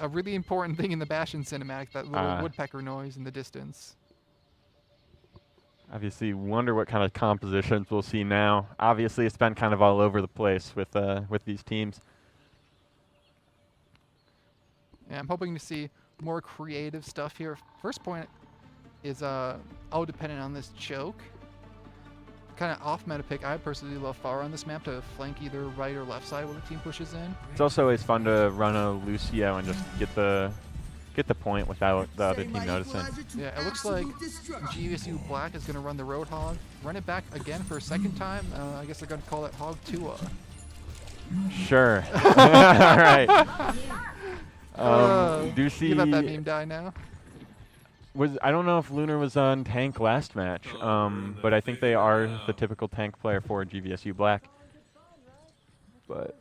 really important thing in the Bastion cinematic. That little woodpecker noise in the distance. Obviously, wonder what kind of compositions we'll see now. Obviously, it's been kind of all over the place with these teams. Yeah, I'm hoping to see more creative stuff here. First point is all dependent on this choke. kind of off-meta pick. I personally love Pharah on this map to flank either right or left side when the team pushes in. It's also always fun to run a Lucio and just get the point without the other team noticing. Yeah, it looks like GVSU Black is going to run the Roadhog. Run it back again for a second time. I guess they're going to call that Hog Tua. Sure. All right. Do you see? You let that meme die now. I don't know if Lunar was on tank last match, but I think they are the typical tank player for GVSU Black. But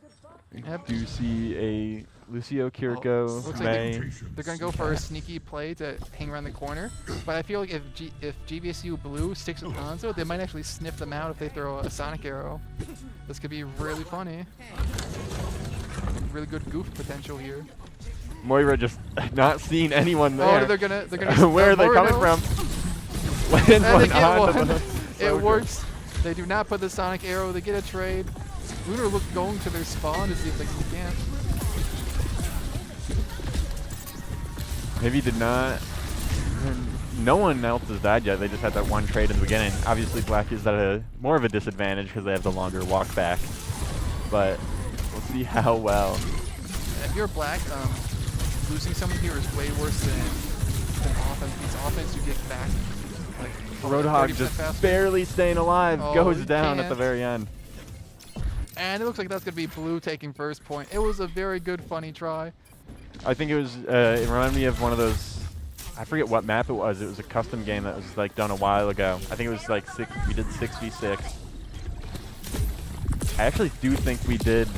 do you see a Lucio, Kiriko, May? Like they're going to go for a sneaky play to hang around the corner. But I feel like if GVSU Blue sticks with Hanzo, they might actually sniff them out if they throw a Sonic Arrow. This could be really funny. Really good goof potential here. Moira just not seeing anyone there. Oh, they're gonna. Where are they coming from? It works. They do not put the Sonic Arrow. They get a trade. Lunar going to their spawn to see if they can. Maybe did not. No one else has died yet. They just had that one trade in the beginning. Obviously, Black is at more of a disadvantage because they have the longer walk back. But we'll see how well. If you're Black, losing someone here is way worse than offense. These offense you get back. Like Roadhog just faster. Barely staying alive, goes down at the very end. And it looks like that's going to be Blue taking first point. It was a very good, funny try. I think it was, it reminded me of one of those, I forget what map it was. It was a custom game that was like done a while ago. I think it was like we did 6v6. I actually do think we did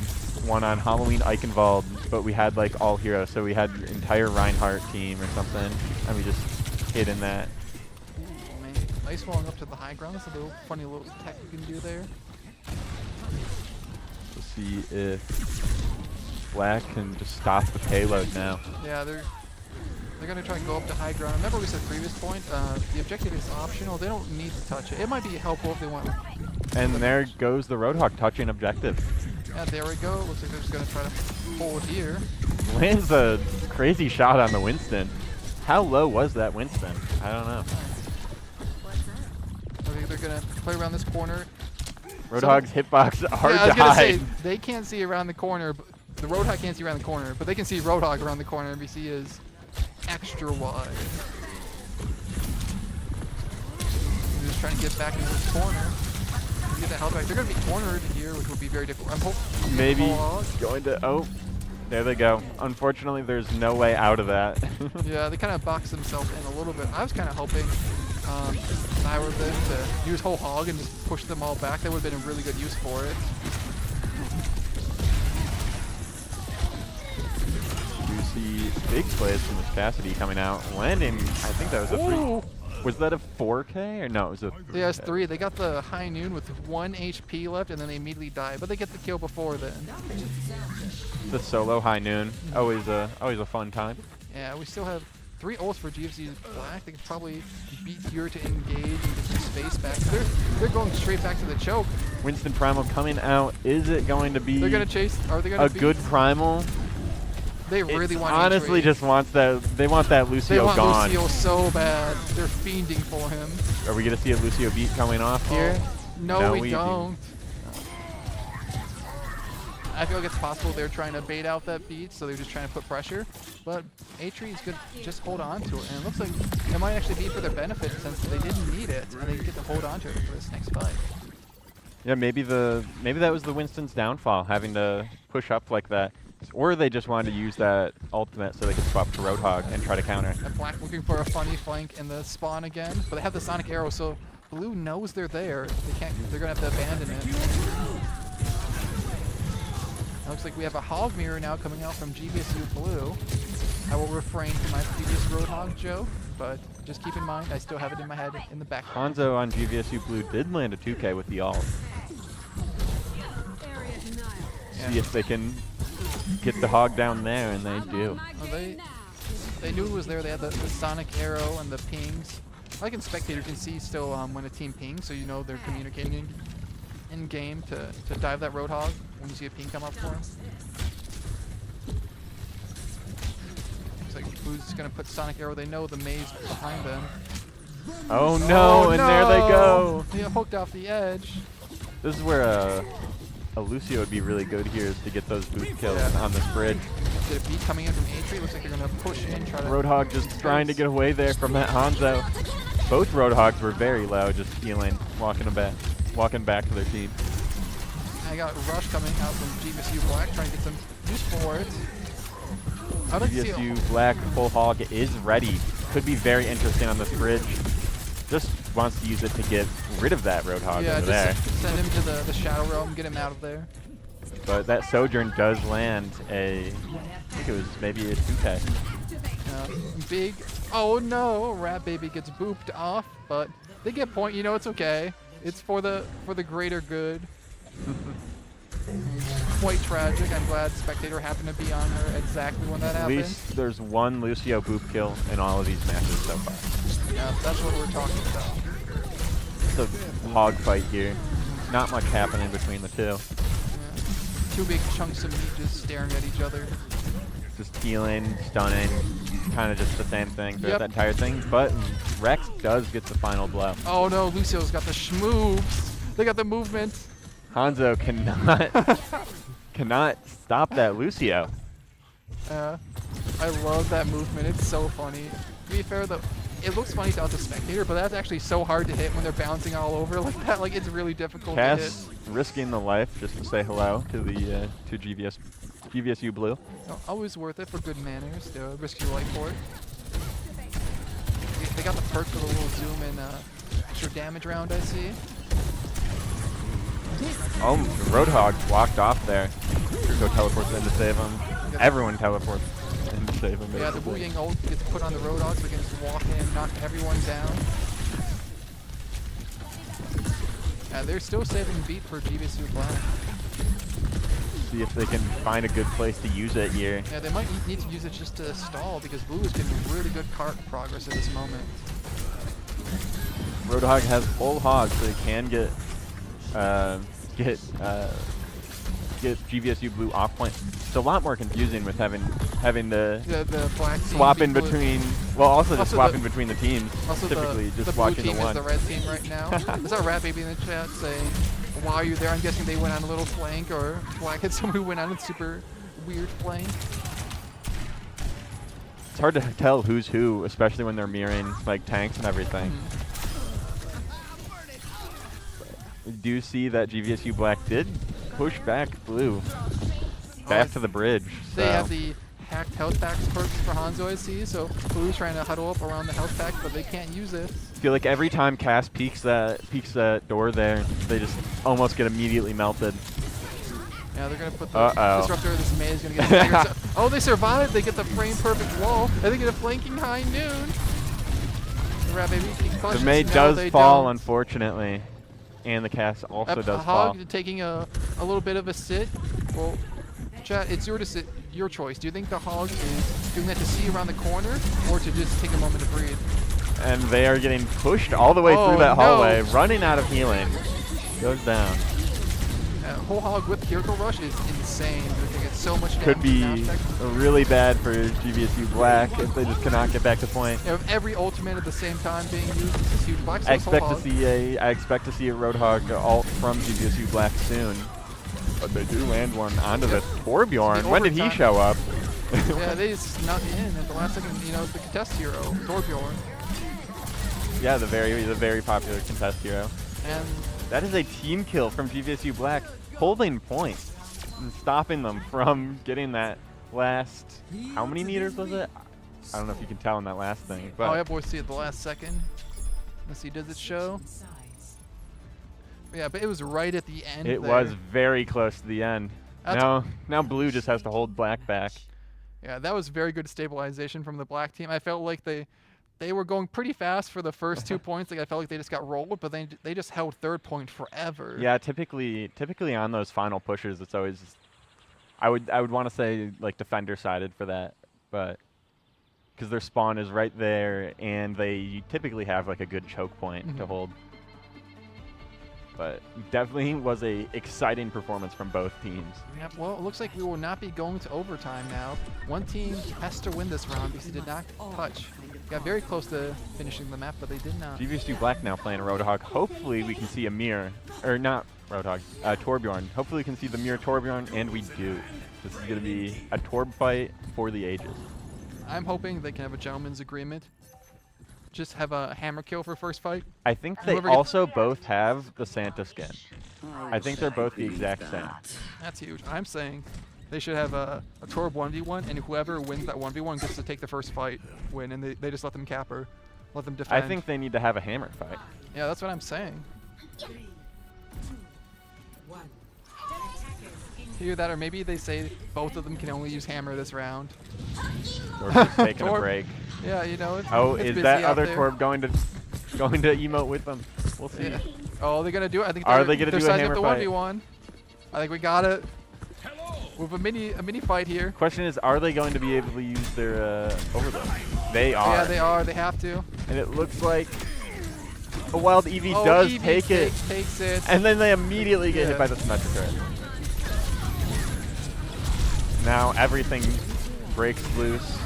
one on Halloween Eichenwald, but we had like all heroes. So we had the entire Reinhardt team or something, and we just hid in that. Ooh, man. Nice walling up to the high ground. That's a little funny little tech you can do there. We'll see if Black can just stop the payload now. Yeah, they're going to try and go up to high ground. Remember we said previous point, the objective is optional. They don't need to touch it. It might be helpful if they want. And there goes the Roadhog touching objective. Yeah, there we go. Looks like they're just going to try to hold here. Lands a crazy shot on the Winston. How low was that Winston? I don't know. I think they're going to play around this corner. Roadhog's hitbox hard I was to gonna hide. say, they can't see around the corner. The Roadhog can't see around the corner, but they can see Roadhog around the corner. MBC is extra wide. They're just trying to get back into this corner. Get the hell back. They're going to be cornered here, which would be very difficult. I'm hoping maybe going to, oh, there they go. Unfortunately, there's no way out of that. Yeah, they kind of boxed themselves in a little bit. I was kind of hoping if I were them to use whole hog and just push them all back. That would have been a really good use for it. You see big plays from this Cassidy coming out, landing. I think that was a 3. Was that a 4K or no? It was a. Yeah, it's 3. They got the high noon with 1 HP left, and then they immediately die. But they get the kill before then. The solo high noon, always a fun time. Yeah, we still have 3 ults for GVSU Black. They can probably beat here to engage and get some space back. They're going straight back to the choke. Winston Primal coming out. Is it going to be? They're gonna chase. Are they gonna? A good Primal? They really want. Honestly, just wants that. They want that Lucio gone. They want Lucio so bad. They're fiending for him. Are we gonna see a Lucio beat coming off here? No, we don't. I feel like it's possible they're trying to bait out that beat, so they're just trying to put pressure. But A-Tree is good. Just hold on to it, and it looks like it might actually be for their benefit since they didn't need it, and they get to hold on to it for this next fight. Yeah, maybe that was the Winston's downfall, having to push up like that. Or they just wanted to use that ultimate so they could swap to Roadhog and try to counter. And Black looking for a funny flank in the spawn again, but they have the Sonic Arrow, so Blue knows they're there. They can't. They're gonna have to abandon it. It looks like we have a Hog Mirror now coming out from GVSU Blue. I will refrain from my previous Roadhog joke, but just keep in mind I still have it in my head in the back. Hanzo on GVSU Blue did land a 2K with the ult. Yeah. See if they can get the hog down there, and they do. Well, they knew it was there. They had the Sonic Arrow and the pings. Like in Spectator, you can see still when a team pings, so you know they're communicating in game to dive that Roadhog when you see a ping come up for him. Looks like Blue's gonna put Sonic Arrow. They know the maze behind them. Oh no, and there they go. They got hooked off the edge. This is where a Lucio would be really good here, is to get those boost kills on this bridge. Get a beat coming in from A3. Looks like they're going to push in, try to... Roadhog just trying to get away there from that Hanzo. Both Roadhogs were very low, just feeling, walking back to their team. I got Rush coming out from GVSU Black, trying to get some use for it. GVSU Black full hog is ready. Could be very interesting on this bridge. Just wants to use it to get rid of that Roadhog over there. Send him to the Shadow Realm, get him out of there. But that Sojourn does land I think it was maybe a 2-tech. Big, oh no, Rat Baby gets booped off, but they get point, you know, it's okay. It's for the greater good. Quite tragic. I'm glad Spectator happened to be on her exactly when that happened. At least there's one Lucio boop kill in all of these matches so far. Yeah, that's what we're talking about. It's a hog fight here. Not much happening between the two. Yeah. Two big chunks of meat just staring at each other. Just healing, stunning, kind of just the same thing throughout that entire thing. But Rex does get the final blow. Oh no, Lucio's got the schmoves. They got the movement. Hanzo cannot stop that Lucio. I love that movement. It's so funny. To be fair, though, it looks funny to us as a spectator, but that's actually so hard to hit when they're bouncing all over like that. Like, it's really difficult to hit. Risking the life just to say hello to the to GVSU Blue. Always worth it for good manners to risk your life for it. They got the perk for the little zoom and extra damage round, I see. Oh, the Roadhog walked off there. Go teleports in to save him. Everyone teleports in to save him. Yeah, the Wu Yang ult gets put on the Roadhog, so they can just walk in and knock everyone down. Yeah, they're still saving beat for GVSU Black. See if they can find a good place to use it here. Yeah, they might need to use it just to stall, because Blue is getting really good cart progress at this moment. Roadhog has full hog, so they can get GVSU Blue off point. It's a lot more confusing with having the black swap in between. Well, also just swapping between the teams. Also, typically the just blue watching team the one. is the red team right now. I saw Rat Baby in the chat saying, "Why are you there?" I'm guessing they went on a little flank, or Black had someone who went on a super weird flank. It's hard to tell who's who, especially when they're mirroring like tanks and everything. We do see that GVSU Black did push back Blue back to the bridge. They have the hacked health packs perks for Hanzo, I see, so Blue's trying to huddle up around the health pack, but they can't use it. I feel like every time Cass peeks that door there, they just almost get immediately melted. Yeah, they're going to put the disruptor of this maze going to get staggered. Oh, they survived. They get the frame perfect wall. And they get a flanking high noon. The May does fall, unfortunately. And the Cass also does fall. Hog taking a little bit of a sit. Well, chat, it's your choice. Do you think the Hog is doing that to see around the corner or to just take a moment to breathe? And they are getting pushed all the way through that hallway, running out of healing. Goes down. Whole Hog with Kiriko Rush is insane. They get so much damage. Could be really bad for GVSU Black if they just cannot get back to point. Yeah, with every ultimate at the same time being used, this is huge. Black I expect to see a Roadhog ult from GVSU Black soon. But they do land one onto the Torbjorn. When did he show up? Yeah, they snuck in at the last second. You know, the contest hero, Torbjorn. Yeah, the very popular contest hero. And that is a team kill from GVSU Black, holding point and stopping them from getting that last. How many meters was it? I don't know if you can tell in that last thing. But oh yeah, boys, see at the last second. Let's see, does it show? Yeah, but it was right at the end. It was very close to the end. Now Blue just has to hold Black back. Yeah, that was very good stabilization from the Black team. I felt like they were going pretty fast for the first 2 points. Like I felt like they just got rolled, but they just held third point forever. Yeah, typically on those final pushes, it's always I would want to say like defender sided for that, but because their spawn is right there and they typically have like a good choke point to hold. But definitely was a exciting performance from both teams. Yep, well, it looks like we will not be going to overtime now. One team has to win this round because they did not touch got very close to finishing the map, but they did not. GVSU Black now playing a Roadhog. Hopefully we can see a mirror, or not Roadhog, Torbjorn. Hopefully we can see the mirror Torbjorn, and we do. This is going to be a Torb fight for the ages. I'm hoping they can have a gentleman's agreement. Just have a hammer kill for first fight. I think they also both have the Santa skin. I think they're both the exact same. That's huge. I'm saying they should have a Torb 1v1, and whoever wins that 1v1 gets to take the first fight win, and they just let them cap her, let them defend. I think they need to have a hammer fight. Yeah, that's what I'm saying. Either that, or maybe they say both of them can only use hammer this round. Or just taking a break. Yeah, you know. It's busy that out other there. Torb going to emote with them? We'll see. Yeah. Oh, they're gonna do it. I think Are they gonna do a siding hammer up the fight? 1v1. I think we got it. With a mini fight here. Question is, are they going to be able to use their overload? They are. Yeah, they are. They have to. And it looks like a wild Eevee Oh, does Eevee take it. Takes it. And then they immediately get hit by the symmetric turret. Now everything breaks loose.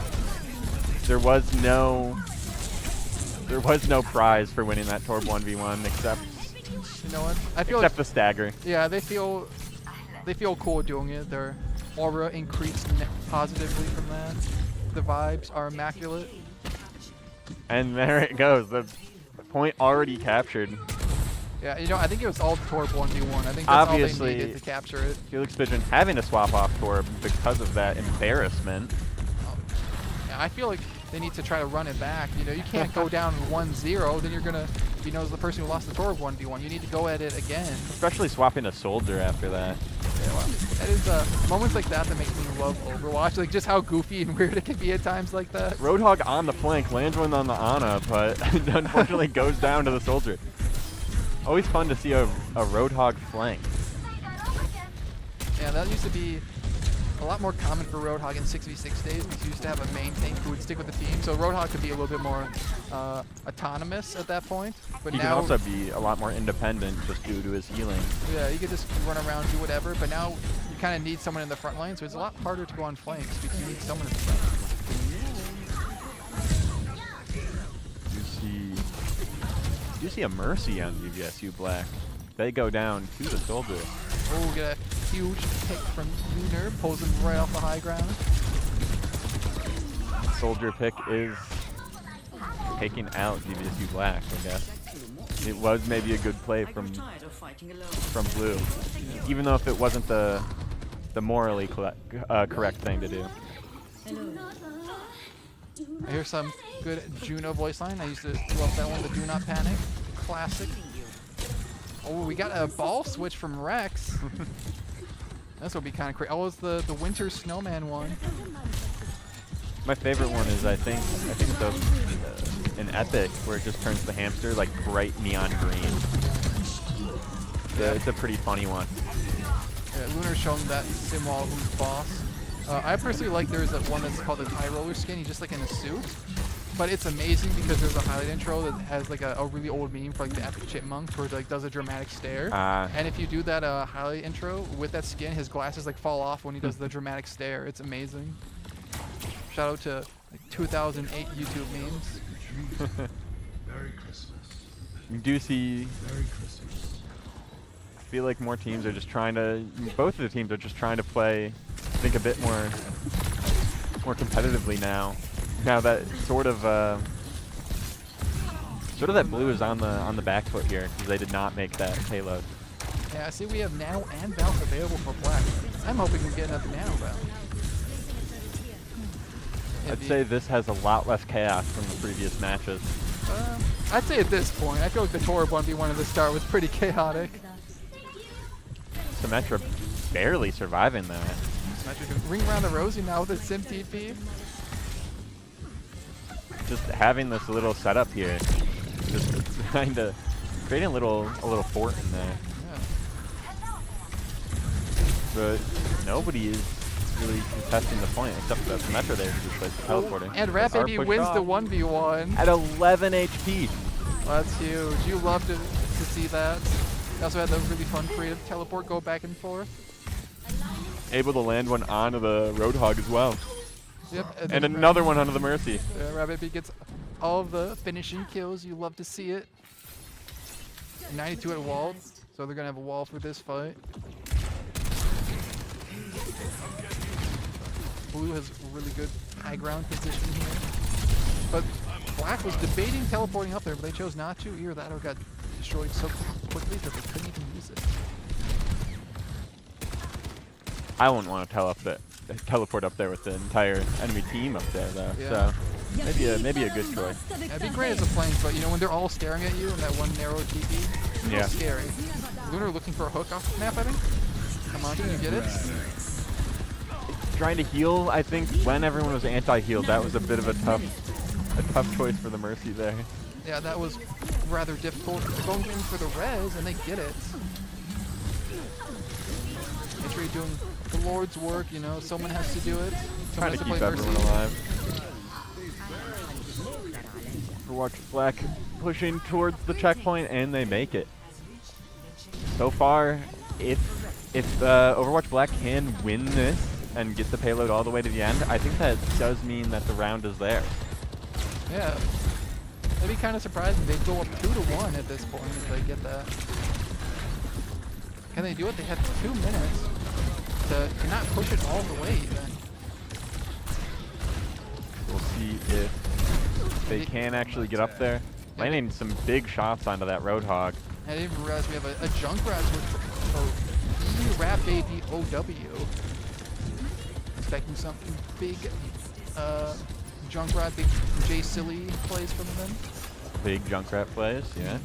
There was no prize for winning that Torb 1v1 except You know what? I feel the stagger. Yeah, they feel cool doing it. Their aura increased positively from that. The vibes are immaculate. And there it goes. The point already captured. Yeah, you know, I think it was all Torb 1v1. I think that's Obviously, all they needed to capture it. Felix Pigeon having to swap off Torb because of that embarrassment. Yeah, I feel like they need to try to run it back. You know, you can't go down 1-0. Then you're gonna, as the person who lost the Torb 1v1. You need to go at it again. Especially swapping a soldier after that. Yeah, well, that is moments like that makes me love Overwatch. Like just how goofy and weird it can be at times like that. Roadhog on the flank, lands one on the Ana, but unfortunately goes down to the soldier. Always fun to see a Roadhog flank. Yeah, that used to be a lot more common for Roadhog in 6v6 days because you used to have a main tank who would stick with the team. So Roadhog could be a little bit more autonomous at that point. But He can also be a lot more independent just due to his healing. Yeah, you could just run around, do whatever. But now you kind of need someone in the front line, so it's a lot harder to go on flanks because you need someone in the front. You see a Mercy on GVSU Black. They go down to the soldier. Oh, get a huge pick from Lunar, pulls him right off the high ground. Soldier pick is taking out GVSU Black, I guess. It was maybe a good play from Blue, even though if it wasn't the morally correct thing to do. I hear some good Juno voice line. I used to love that one, the Do Not Panic. Classic. Oh, we got a ball switch from Rex. This would be kind of crazy. Oh, it's the Winter Snowman one. My favorite one is I think an epic where it just turns the hamster like bright neon green. Yeah, it's a pretty funny one. Yeah, Lunar's showing that Simwall who's boss. I personally like there's one that's called the High Roller Skin. He's just like in a suit. But it's amazing because there's a highlight intro that has like a really old meme for like the Epic Chipmunk where it like does a dramatic stare. And if you do that highlight intro with that skin, his glasses like fall off when he does the dramatic stare. It's amazing. Shout out to like 2008 YouTube memes. Merry Christmas. You do see. Merry Christmas. I feel like more teams are just trying to. Both of the teams are just trying to play, I think, a bit more competitively now. Now that sort of that Blue is on the back foot here because they did not make that payload. Yeah, see, we have Nano and Bounce available for Black. I'm hoping we get another Nano Bounce. I'd say this has a lot less chaos from the previous matches. I'd say at this point, I feel like the Torb 1v1 at the start was pretty chaotic. Symmetra barely surviving that. Symmetra can ring around the rosy now with a Sim TP. Just having this little setup here, just kind of creating a little fort in there. Yeah. But nobody is really contesting the point except for that Symmetra there who just like teleporting. And Rat Baby wins the 1v1 at 11 HP. Well, that's huge. You love to see that. They also had the really fun creative teleport go back and forth. Able to land one onto the Roadhog as well. Yep. And another one onto the Mercy. Yeah, Rat Baby gets all of the finishing kills. You love to see it. 92 at wall, so they're gonna have a wall for this fight. Blue has really good high ground position here, but Black was debating teleporting up there, but they chose not to. Either that or got destroyed so quickly that they couldn't even use it. I wouldn't want to teleport up there with the entire enemy team up there, though. Yeah. So maybe a good choice. Yeah, it'd be great as a flank, but you know when they're all staring at you in that one narrow TP, it's a little scary. Lunar looking for a hook off the map, I think. Come on, can you get it? Trying to heal, I think when everyone was anti-healed, that was a bit of a tough choice for the Mercy there. Yeah, that was rather difficult. They're going in for the res, and they get it. It's really doing the Lord's work, you know. Someone has to do it. Trying to keep everyone alive. Overwatch Black pushing towards the checkpoint, and they make it. So far, if Overwatch Black can win this and get the payload all the way to the end, I think that does mean that the round is theirs. Yeah. That'd be kind of surprising. They'd go up 2-1 at this point if they get that. Can they do it? They have 2 minutes to not push it all the way even. We'll see if they can actually get up there. Landing some big shots onto that Roadhog. I didn't even realize we have a Junkrat for E-Rap Baby OW. Expecting something big Junkrat, big J Silly plays from them. Big Junkrat plays, yeah.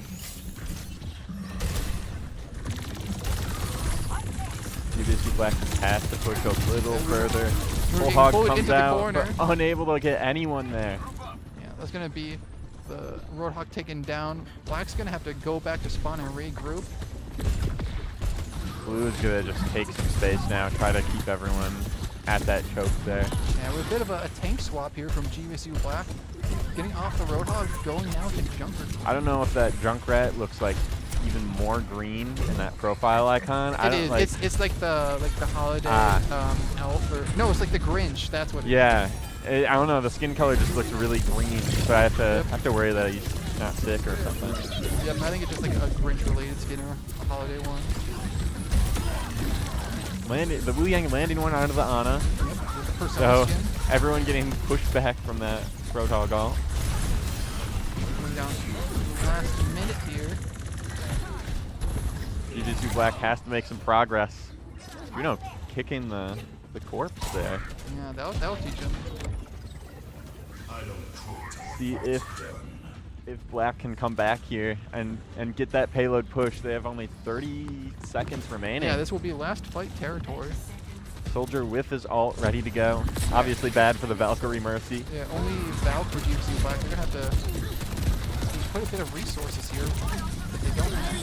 GVSU Black has to push a little further. Roadhog comes out, but unable to get anyone there. Yeah, that's going to be the Roadhog taken down. Black's going to have to go back to spawn and regroup. Blue's going to just take some space now, try to keep everyone at that choke there. Yeah, with a bit of a tank swap here from GVSU Black. Getting off the Roadhog, going now to Junkrat. I don't know if that Junkrat looks like even more green in that profile icon. It is. It's like the holiday elf or no, it's like the Grinch. That's what. Yeah, I don't know. The skin color just looks really green, so I have to worry that he's not sick or something. Yep, I think it's just like a Grinch related skin or a holiday one. The Wu Yang landing one onto the Ana. Yep, so everyone getting pushed back from that Roadhog ult. Going down last minute here. GVSU Black has to make some progress. You know, kicking the corpse there. Yeah, that'll teach him. See if Black can come back here and get that payload push. They have only 30 seconds remaining. Yeah, this will be last fight territory. Soldier with his ult ready to go. Obviously bad for the Valkyrie Mercy. Yeah, only Valk for GVSU Black. They're going to have to use quite a bit of resources here that they don't have.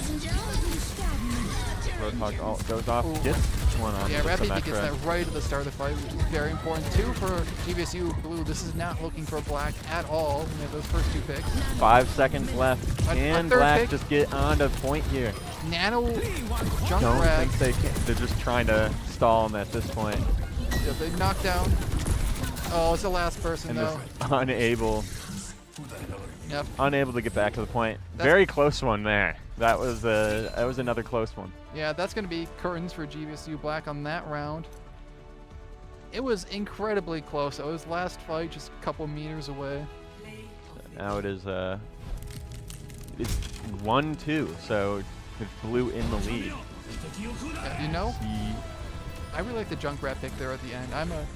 Roadhog ult goes off, gets one on. Yeah, Rapid gets that right at the start of the fight, which is very important. 2 for GVSU Blue. This is not looking for Black at all. We have those first 2 picks. 5 seconds left. Can Black pick. just get onto point here? Nano Junkrat. Don't think they can. They're just trying to stall him at this point. Yeah, they knocked down. Oh, it's the last person and though. Just unable. Yep. Unable to get back to the point. Very close one there. That was another close one. Yeah, that's going to be curtains for GVSU Black on that round. It was incredibly close. It was last fight, just a couple meters away. Now it's 1-2, so it's Blue in the lead. Yeah, you know, I really like the Junkrat pick there at the end. I'm a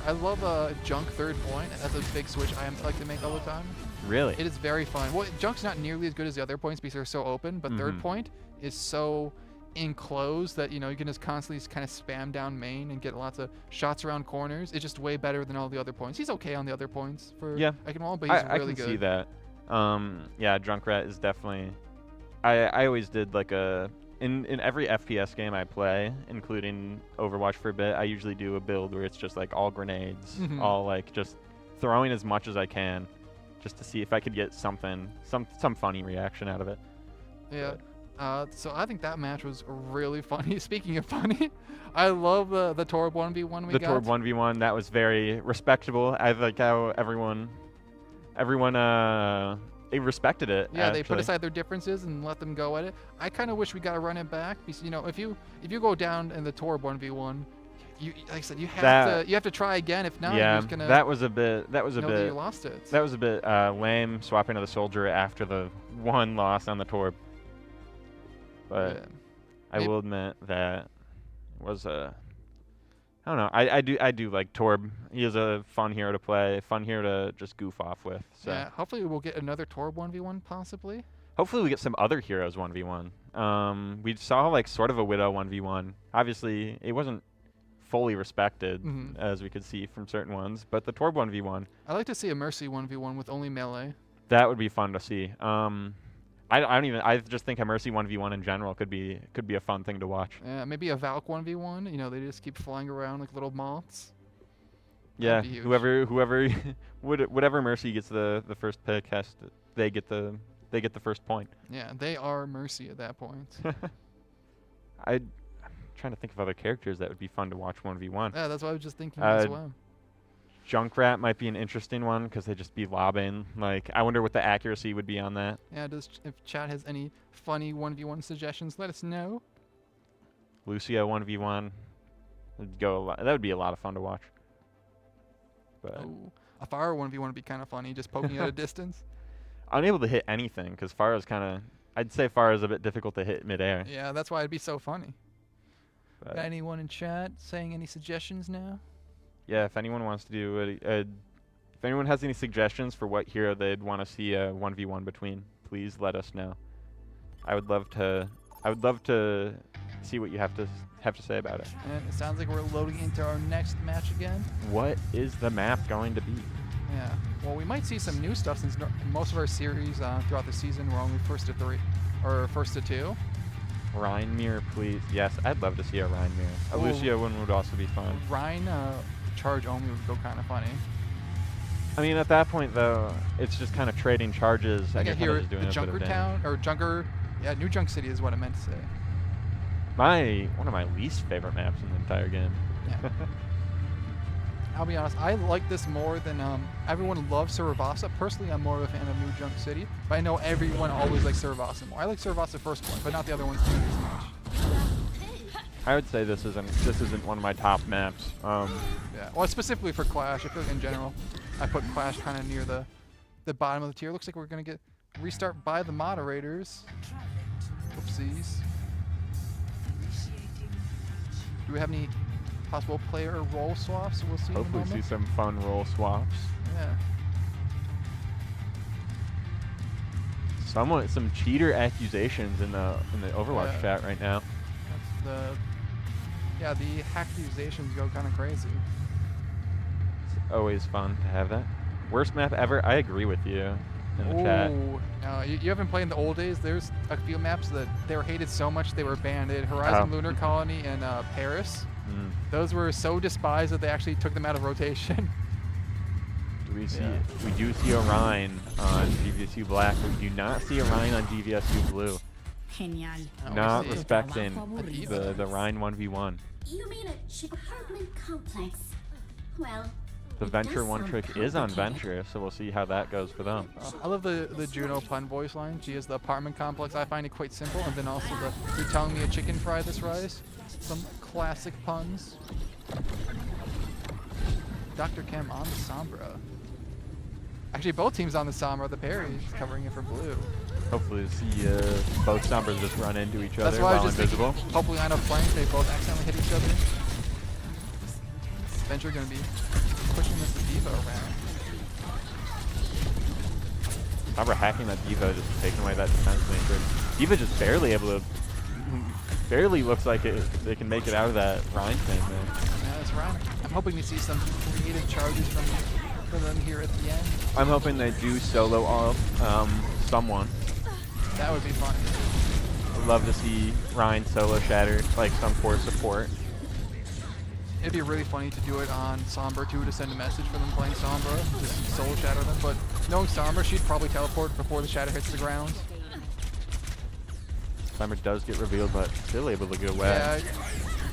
I love a Junk third point. That's a big switch I like to make all the time. Really? It is very fun. Well, Junk's not nearly as good as the other points because they're so open, but third point is so enclosed that, you know, you can just constantly kind of spam down main and get lots of shots around corners. It's just way better than all the other points. He's okay on the other points for Iconwall, but he's really good. I can see that. Yeah, Junkrat is definitely... I always did like a... In every FPS game I play, including Overwatch for a bit, I usually do a build where it's just like all grenades, all like just throwing as much as I can, just to see if I could get something, some funny reaction out of it. Yeah. So I think that match was really funny. Speaking of funny, I love the Torb 1v1 we got. The Torb 1v1, that was very respectable. I like how everyone everyone they respected it. Yeah, they put aside their differences and let them go at it. I kind of wish we got to run it back because if you go down in the Torb 1v1, like I said, you have to try again. If not, you're just gonna that was a bit you lost it. That was a bit lame, swapping to the soldier after the one loss on the Torb. But Yeah. I will admit that it was a. I don't know. I do like Torb. He is a fun hero to play, fun hero to just goof off with. So Yeah, hopefully we'll get another Torb 1v1 possibly. hopefully we get some other heroes 1v1. We saw like sort of a Widow 1v1. Obviously, it wasn't fully respected as we could see from certain ones, but the Torb 1v1. I'd like to see a Mercy 1v1 with only melee. That would be fun to see. I just think a Mercy 1v1 in general could be a fun thing to watch. Yeah, maybe a Valk 1v1. They just keep flying around like little moths. Yeah, That'd be huge. whoever whatever Mercy gets the first pick they get the first point. Yeah, they are Mercy at that point. I'm trying to think of other characters that would be fun to watch 1v1. Yeah, that's what I was just thinking as well. Junkrat might be an interesting one because they just be lobbing. Like, I wonder what the accuracy would be on that. Yeah, if chat has any funny 1v1 suggestions, let us know. Lucio 1v1 that would be a lot of fun to watch. But A Fire 1v1 would be kind of funny, just poking at a distance. unable to hit anything because Pharah's I'd say Pharah's a bit difficult to hit midair. Yeah, that's why it'd be so funny. But Got anyone in chat saying any suggestions now? yeah, if anyone wants to do if anyone has any suggestions for what hero they'd want to see a 1v1 between, please let us know. I would love to see what you have to say about it. And it sounds like we're loading into our next match again. What is the map going to be? Yeah. Well, we might see some new stuff since most of our series throughout the season were only first to 3 or first to 2. Rhine mirror, please. Yes, I'd love to see a Rhine mirror. A Lucio one would also be fun. Rhine charge only would go kind of funny. I mean, at that point though, it's just kind of trading charges and you're kind of just doing the a bit of Junker damage. Town or Junker, yeah, New Junk City is what I meant to say. One of my least favorite maps in the entire game. Yeah. I'll be honest, I like this more than everyone loves Saravasa. Personally, I'm more of a fan of New Junk City, but I know everyone always likes Saravasa more. I like Saravasa first one, but not the other ones too much. I would say this isn't one of my top maps. Yeah, well, specifically for Clash. I feel like in general, I put Clash kind of near the bottom of the tier. Looks like we're gonna get restart by the moderators. Oopsies. Do we have any possible player or role swaps? We'll see. Hopefully in a see moment. some fun roll swaps. Yeah. Some cheater accusations in the Overwatch chat right now. That's the accusations go kind of crazy. It's always fun to have that. Worst map ever? I agree with you in the chat. No, you haven't played in the old days. There's a few maps that they were hated so much they were banned. Horizon Lunar Colony and Paris. Those were so despised that they actually took them out of rotation. We do see Orion on GVSU Black, but we do not see Orion on GVSU Blue. Genial. Not we see respecting the Rhine 1v1. You mean a apartment complex? Well, The Venture one trick is on Venture, so we'll see how that goes for them. I love the Juno pun voice line. She is the apartment complex. I find it quite simple. And then also you're telling me a chicken fried this rice. Some classic puns. Dr. Chem on the Sombra. Actually, both teams on the Sombra. The parry is covering it for blue. Hopefully we see both Sombras just run into each That's other why I while was just invisible. thinking, hopefully on a flank they both accidentally hit each other. Venture gonna be pushing this D.Va around. Sombra hacking that D.Va, just taking away that defense matrix. D.Va just barely looks like they can make it out of that Rhine thing there. Yeah, that's right. I'm hoping to see some creative charges from them here at the end. I'm hoping they do solo off someone. That would be fun. I'd love to see Rhine solo shatter, like some force support. It'd be really funny to do it on Sombra too, to send a message for them playing Sombra, just solo shatter them. But knowing Sombra, she'd probably teleport before the shatter hits the ground. Sombra does get revealed, but still able to get away. Yeah,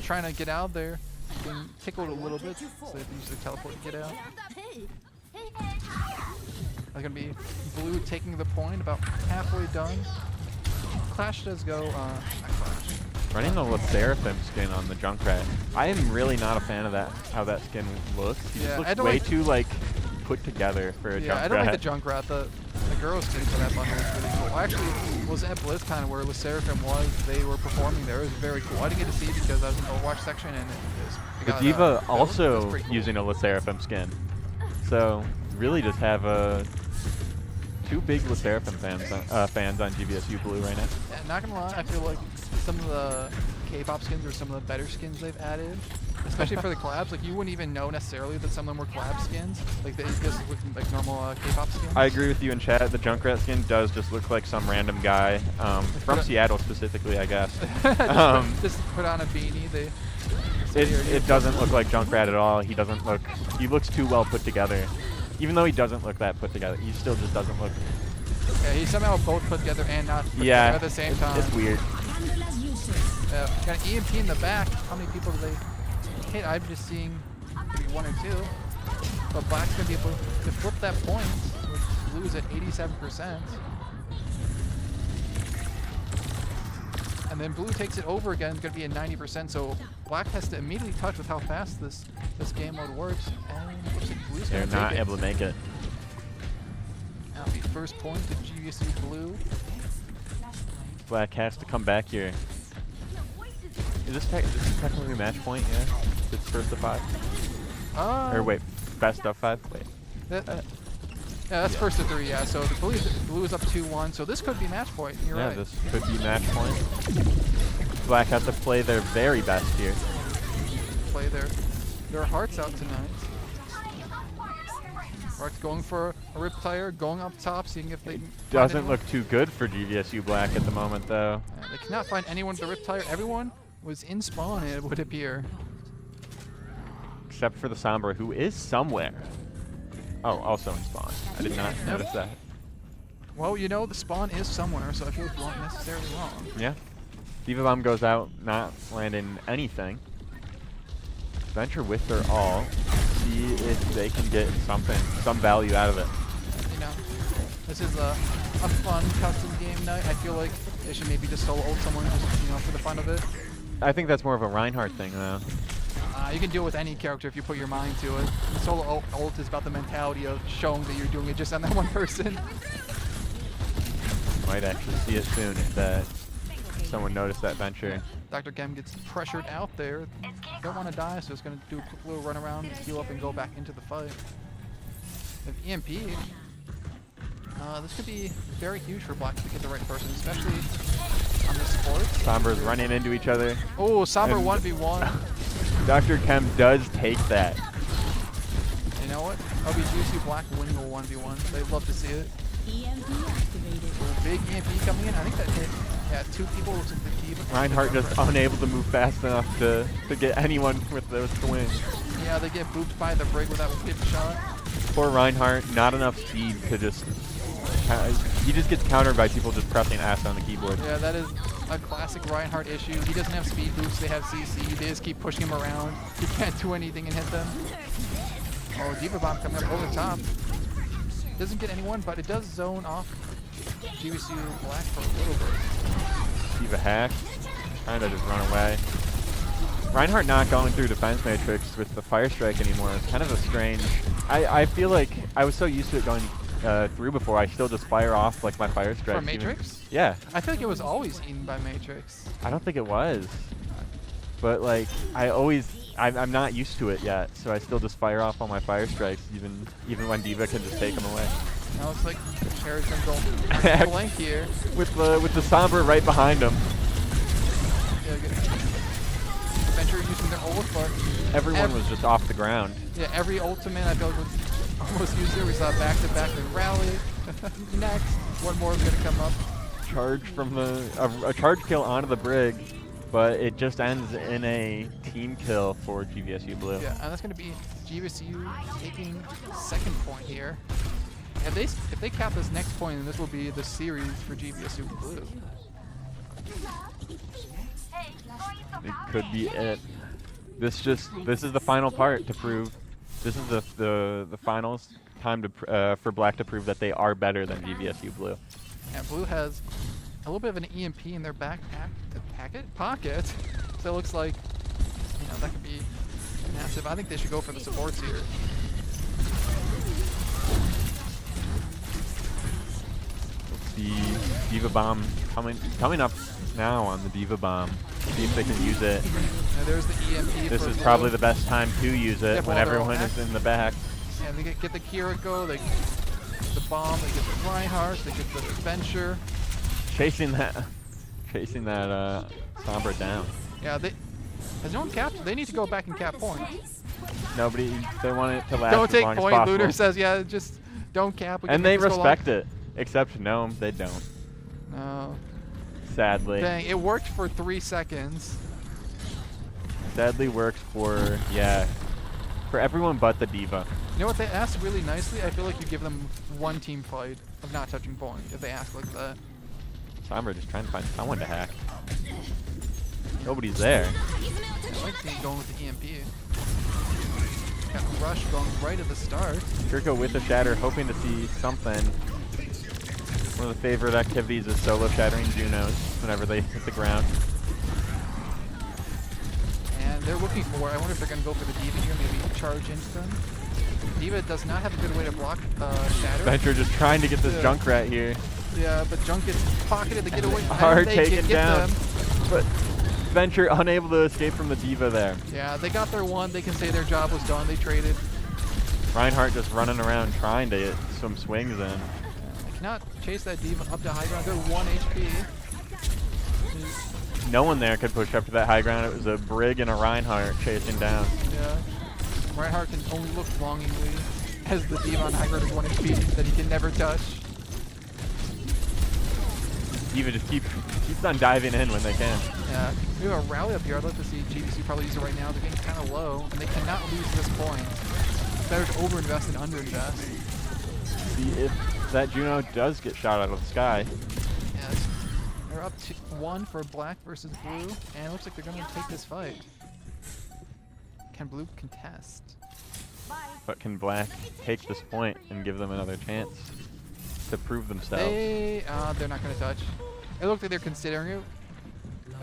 trying to get out there. Been tickled a little bit, so they use the teleport to get out. That's gonna be Blue taking the point, about halfway done. Clash does go, not Clash. Running the Seraphim skin on the Junkrat. I am really not a fan of that, how that skin looks. He just looks way too, like, put together for a Junkrat. Yeah, I don't like the Junkrat. The girl skin for that bundle is really cool. I actually was at BlizzCon where Seraphim was. They were performing there. It was very cool. I didn't get to see it because I was in the Overwatch section and it was... The Diva also using a Seraphim skin. So, really just have two big Seraphim fans on GVSU Blue right now. Yeah, not gonna lie, I feel like some of the K-pop skins are some of the better skins they've added, especially for the collabs. Like you wouldn't even know necessarily that some of them were collab skins. Like they just look like normal K-pop skins. I agree with you in chat. The Junkrat skin does just look like some random guy from Seattle specifically, I guess. just put on a beanie. It doesn't look like Junkrat at all. He doesn't look. He looks too well put together. Even though he doesn't look that put together, he still just doesn't look. Yeah, he's somehow both put together and not put together at the same time. It's weird. Got an EMP in the back. How many people do they hit? I'm just seeing maybe one or two. But Black's going to be able to flip that point, which Blue's at 87%. And then Blue takes it over again. It's going to be at 90%. So Black has to immediately touch with how fast this game mode works. And it looks like Blue's going to take it. They're not able to make it. That'll be first point to GVSU Blue. Black has to come back here. Is this technically a match point? Yeah, it's first of 5. Or wait, best of 5. Wait. Yeah, that's first of 3. Yeah, so the Blue is up 2-1. So this could be match point. You're right. Yeah, this could be match point. Black has to play their very best here. Play their hearts out tonight. Black's going for a Riptire, going up top, seeing if they doesn't look too good for GVSU Black at the moment, though. Yeah, they cannot find anyone with the Riptire. Everyone was in spawn, it would appear. Except for the Sombra, who is somewhere. Oh, also in spawn. I did not notice that. Well, you know, the spawn is somewhere, so I feel like you weren't necessarily wrong. Yeah. Diva Bomb goes out, not landing anything. Venture with their all. See if they can get some value out of it. You know, this is a fun custom game night. I feel like they should maybe just solo ult someone just, for the fun of it. I think that's more of a Reinhardt thing, though. You can do it with any character if you put your mind to it. Solo ult is about the mentality of showing that you're doing it just on that one person. Might actually see it soon if someone noticed that Venture. Dr. Gem gets pressured out there. Don't want to die, so it's going to do a quick little run around, heal up, and go back into the fight. If EMP, this could be very huge for Black to get the right person, especially on the support. Sombra's running into each other. Oh, Sombra 1v1. Dr. Chem does take that. You know what? LBGC Black winning a 1v1. They'd love to see it. EMP activated. Big EMP coming in. I think that hit. Yeah, 2 people with the Diva. Reinhardt just unable to move fast enough to get anyone with those swings. Yeah, they get booped by the Brig without a hit shot. Poor Reinhardt, not enough speed to just... He just gets countered by people just pressing S on the keyboard. Yeah, that is a classic Reinhardt issue. He doesn't have speed boosts, they have CC. They just keep pushing him around. He can't do anything and hit them. Oh, Diva Bomb coming up over the top. Doesn't get anyone, but it does zone off GVSU Black for a little bit. Diva hack, trying to just run away. Reinhardt not going through defense matrix with the fire strike anymore. It's kind of a strange... I feel like I was so used to it going through before. I still just fire off like my fire strike. For Matrix? Yeah. I feel like it was always eaten by Matrix. I don't think it was. But like, I'm not used to it yet, so I still just fire off all my fire strikes, even when Diva can just take them away. Now it's like Cherry's gonna go blank here. With the Sombra right behind him. Yeah, good. Venture using their ult, but everyone was just off the ground. Yeah, every ultimate I feel like was almost used here. We saw back-to-back the rally. Next, one more is gonna come up. Charge from a charge kill onto the Brig. But it just ends in a team kill for GVSU Blue. Yeah, and that's going to be GVSU taking second point here. If they cap this next point, then this will be the series for GVSU Blue. It could be it. This is the final part to prove. This is the finals time to for Black to prove that they are better than GVSU Blue. Yeah, Blue has a little bit of an EMP in their pocket. So it looks like, you know, that could be massive. I think they should go for the supports here. The Diva Bomb coming up now on the Diva Bomb. See if they can use it. Now there's the EMP. This for is Blue. probably the best time to use it when everyone is in the back. Yeah, they get the Kiriko, they get the bomb, they get the Reinhardt, they get the Venture. Chasing that Sombra down. Yeah, has no one capped? They need to go back and cap point. They want it to last Don't as take long point. as possible. Looter says, yeah, just don't cap. And they respect it. Except Gnome, they don't. No. Sadly. Dang, it worked for 3 seconds. Sadly works for, yeah, for everyone but the Diva. You know what, they asked really nicely. I feel like you give them one team fight of not touching point if they ask like that. Sombra just trying to find someone to hack. Nobody's there. I like seeing going with the EMP. Got Rush going right at the start. Kiriko with the Shatter, hoping to see something. One of the favorite activities is solo shattering Junos whenever they hit the ground. And they're looking for, I wonder if they're going to go for the Diva here, maybe charge into them. Diva does not have a good way to block Shatter. Venture just trying to get this Junkrat here. Yeah, but Junk gets pocketed to get away. Hard taken down. Them. But Venture unable to escape from the Diva there. Yeah, they got their one. They can say their job was done. They traded. Reinhardt just running around trying to get some swings in. They cannot chase that Diva up to high ground. They're 1 HP. No one there could push up to that high ground. It was a Brig and a Reinhardt chasing down. Yeah. Reinhardt can only look longingly as the Diva on high ground is 1 HP that he can never touch. Diva just keeps on diving in when they can. Yeah. We have a rally up here. I'd love to see GVSU probably use it right now. They're getting kind of low, and they cannot lose this point. It's better to overinvest than underinvest. See if that Juno does get shot out of the sky. Yes. They're up to 1 for Black versus Blue, and it looks like they're going to take this fight. Can Blue contest? But can Black take this point and give them another chance to prove themselves? They're not going to touch. It looked like they're considering it.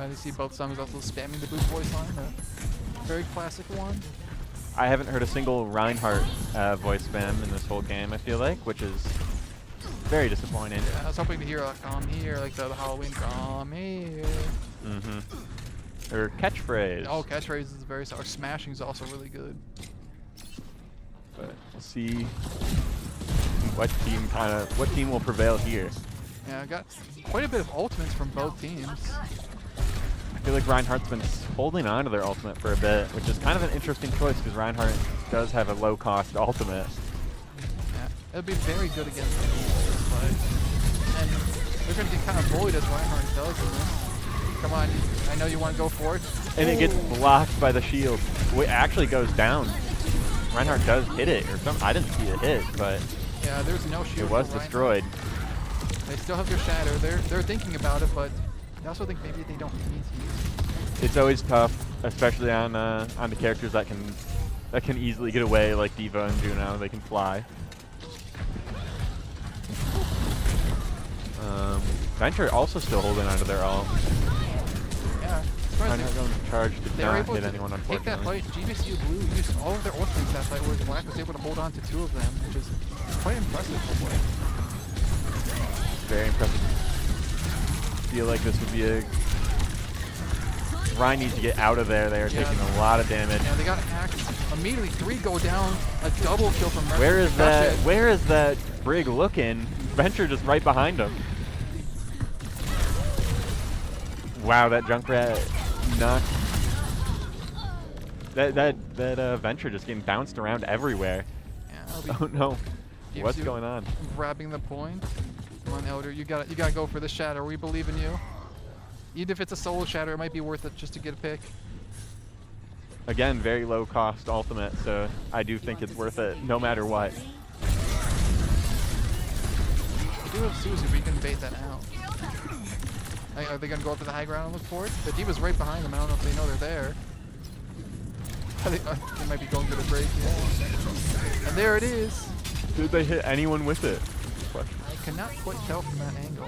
You see both Summers also spamming the Blue voice line. A very classic one. I haven't heard a single Reinhardt voice spam in this whole game, I feel like, which is very disappointing. Yeah, I was hoping to hear like, come here, like the Halloween, come here. Mm-hmm. Or catchphrase. Oh, catchphrase is very solid. Smashing is also really good. But we'll see what team will prevail here. Yeah, I got quite a bit of ultimates from both teams. I feel like Reinhardt's been holding on to their ultimate for a bit, which is kind of an interesting choice because Reinhardt does have a low-cost ultimate. Yeah, it'll be very good against the Wolves, but and they're going to get kind of bullied as Reinhardt does in this. Come on, I know you want to go for it. And it gets blocked by the shield. It actually goes down. Reinhardt does hit it, or something. I didn't see it hit, but yeah, there's no shield. It was destroyed. They still have their shatter. They're thinking about it, but I also think maybe they don't need to use it. It's always tough, especially on the characters that can easily get away, like Diva and Juno. They can fly. Venture also still holding onto their ult. Yeah. Reinhardt going to charge did They were not able hit to anyone, take that unfortunately. fight. GVSU Blue used all of their ultimates that fight, whereas Black was able to hold on to 2 of them, which is quite impressive for Black. Very impressive. Feel like this would be a... Ryan needs to get out of there. They are taking a lot of damage. Yeah, they got hacked. Immediately 3 go down. A double kill from Mercy. Where is that Brig looking? Venture just right behind him. Wow, that Junkrat knocked. That Venture just getting bounced around everywhere. Yeah, oh no. What's GVSU going on? Grabbing the point. Come on, Elder, you gotta go for the shatter. We believe in you. Even if it's a solo shatter, it might be worth it just to get a pick. Again, very low cost ultimate, so I do think it's worth it no matter what. We do have Susie, we can bait that out. Are they gonna go up to the high ground and look for it? The Diva's right behind them. I don't know if they know they're there. They might be going for the break, yeah. And there it is. Did they hit anyone with it? I cannot quite tell from that angle.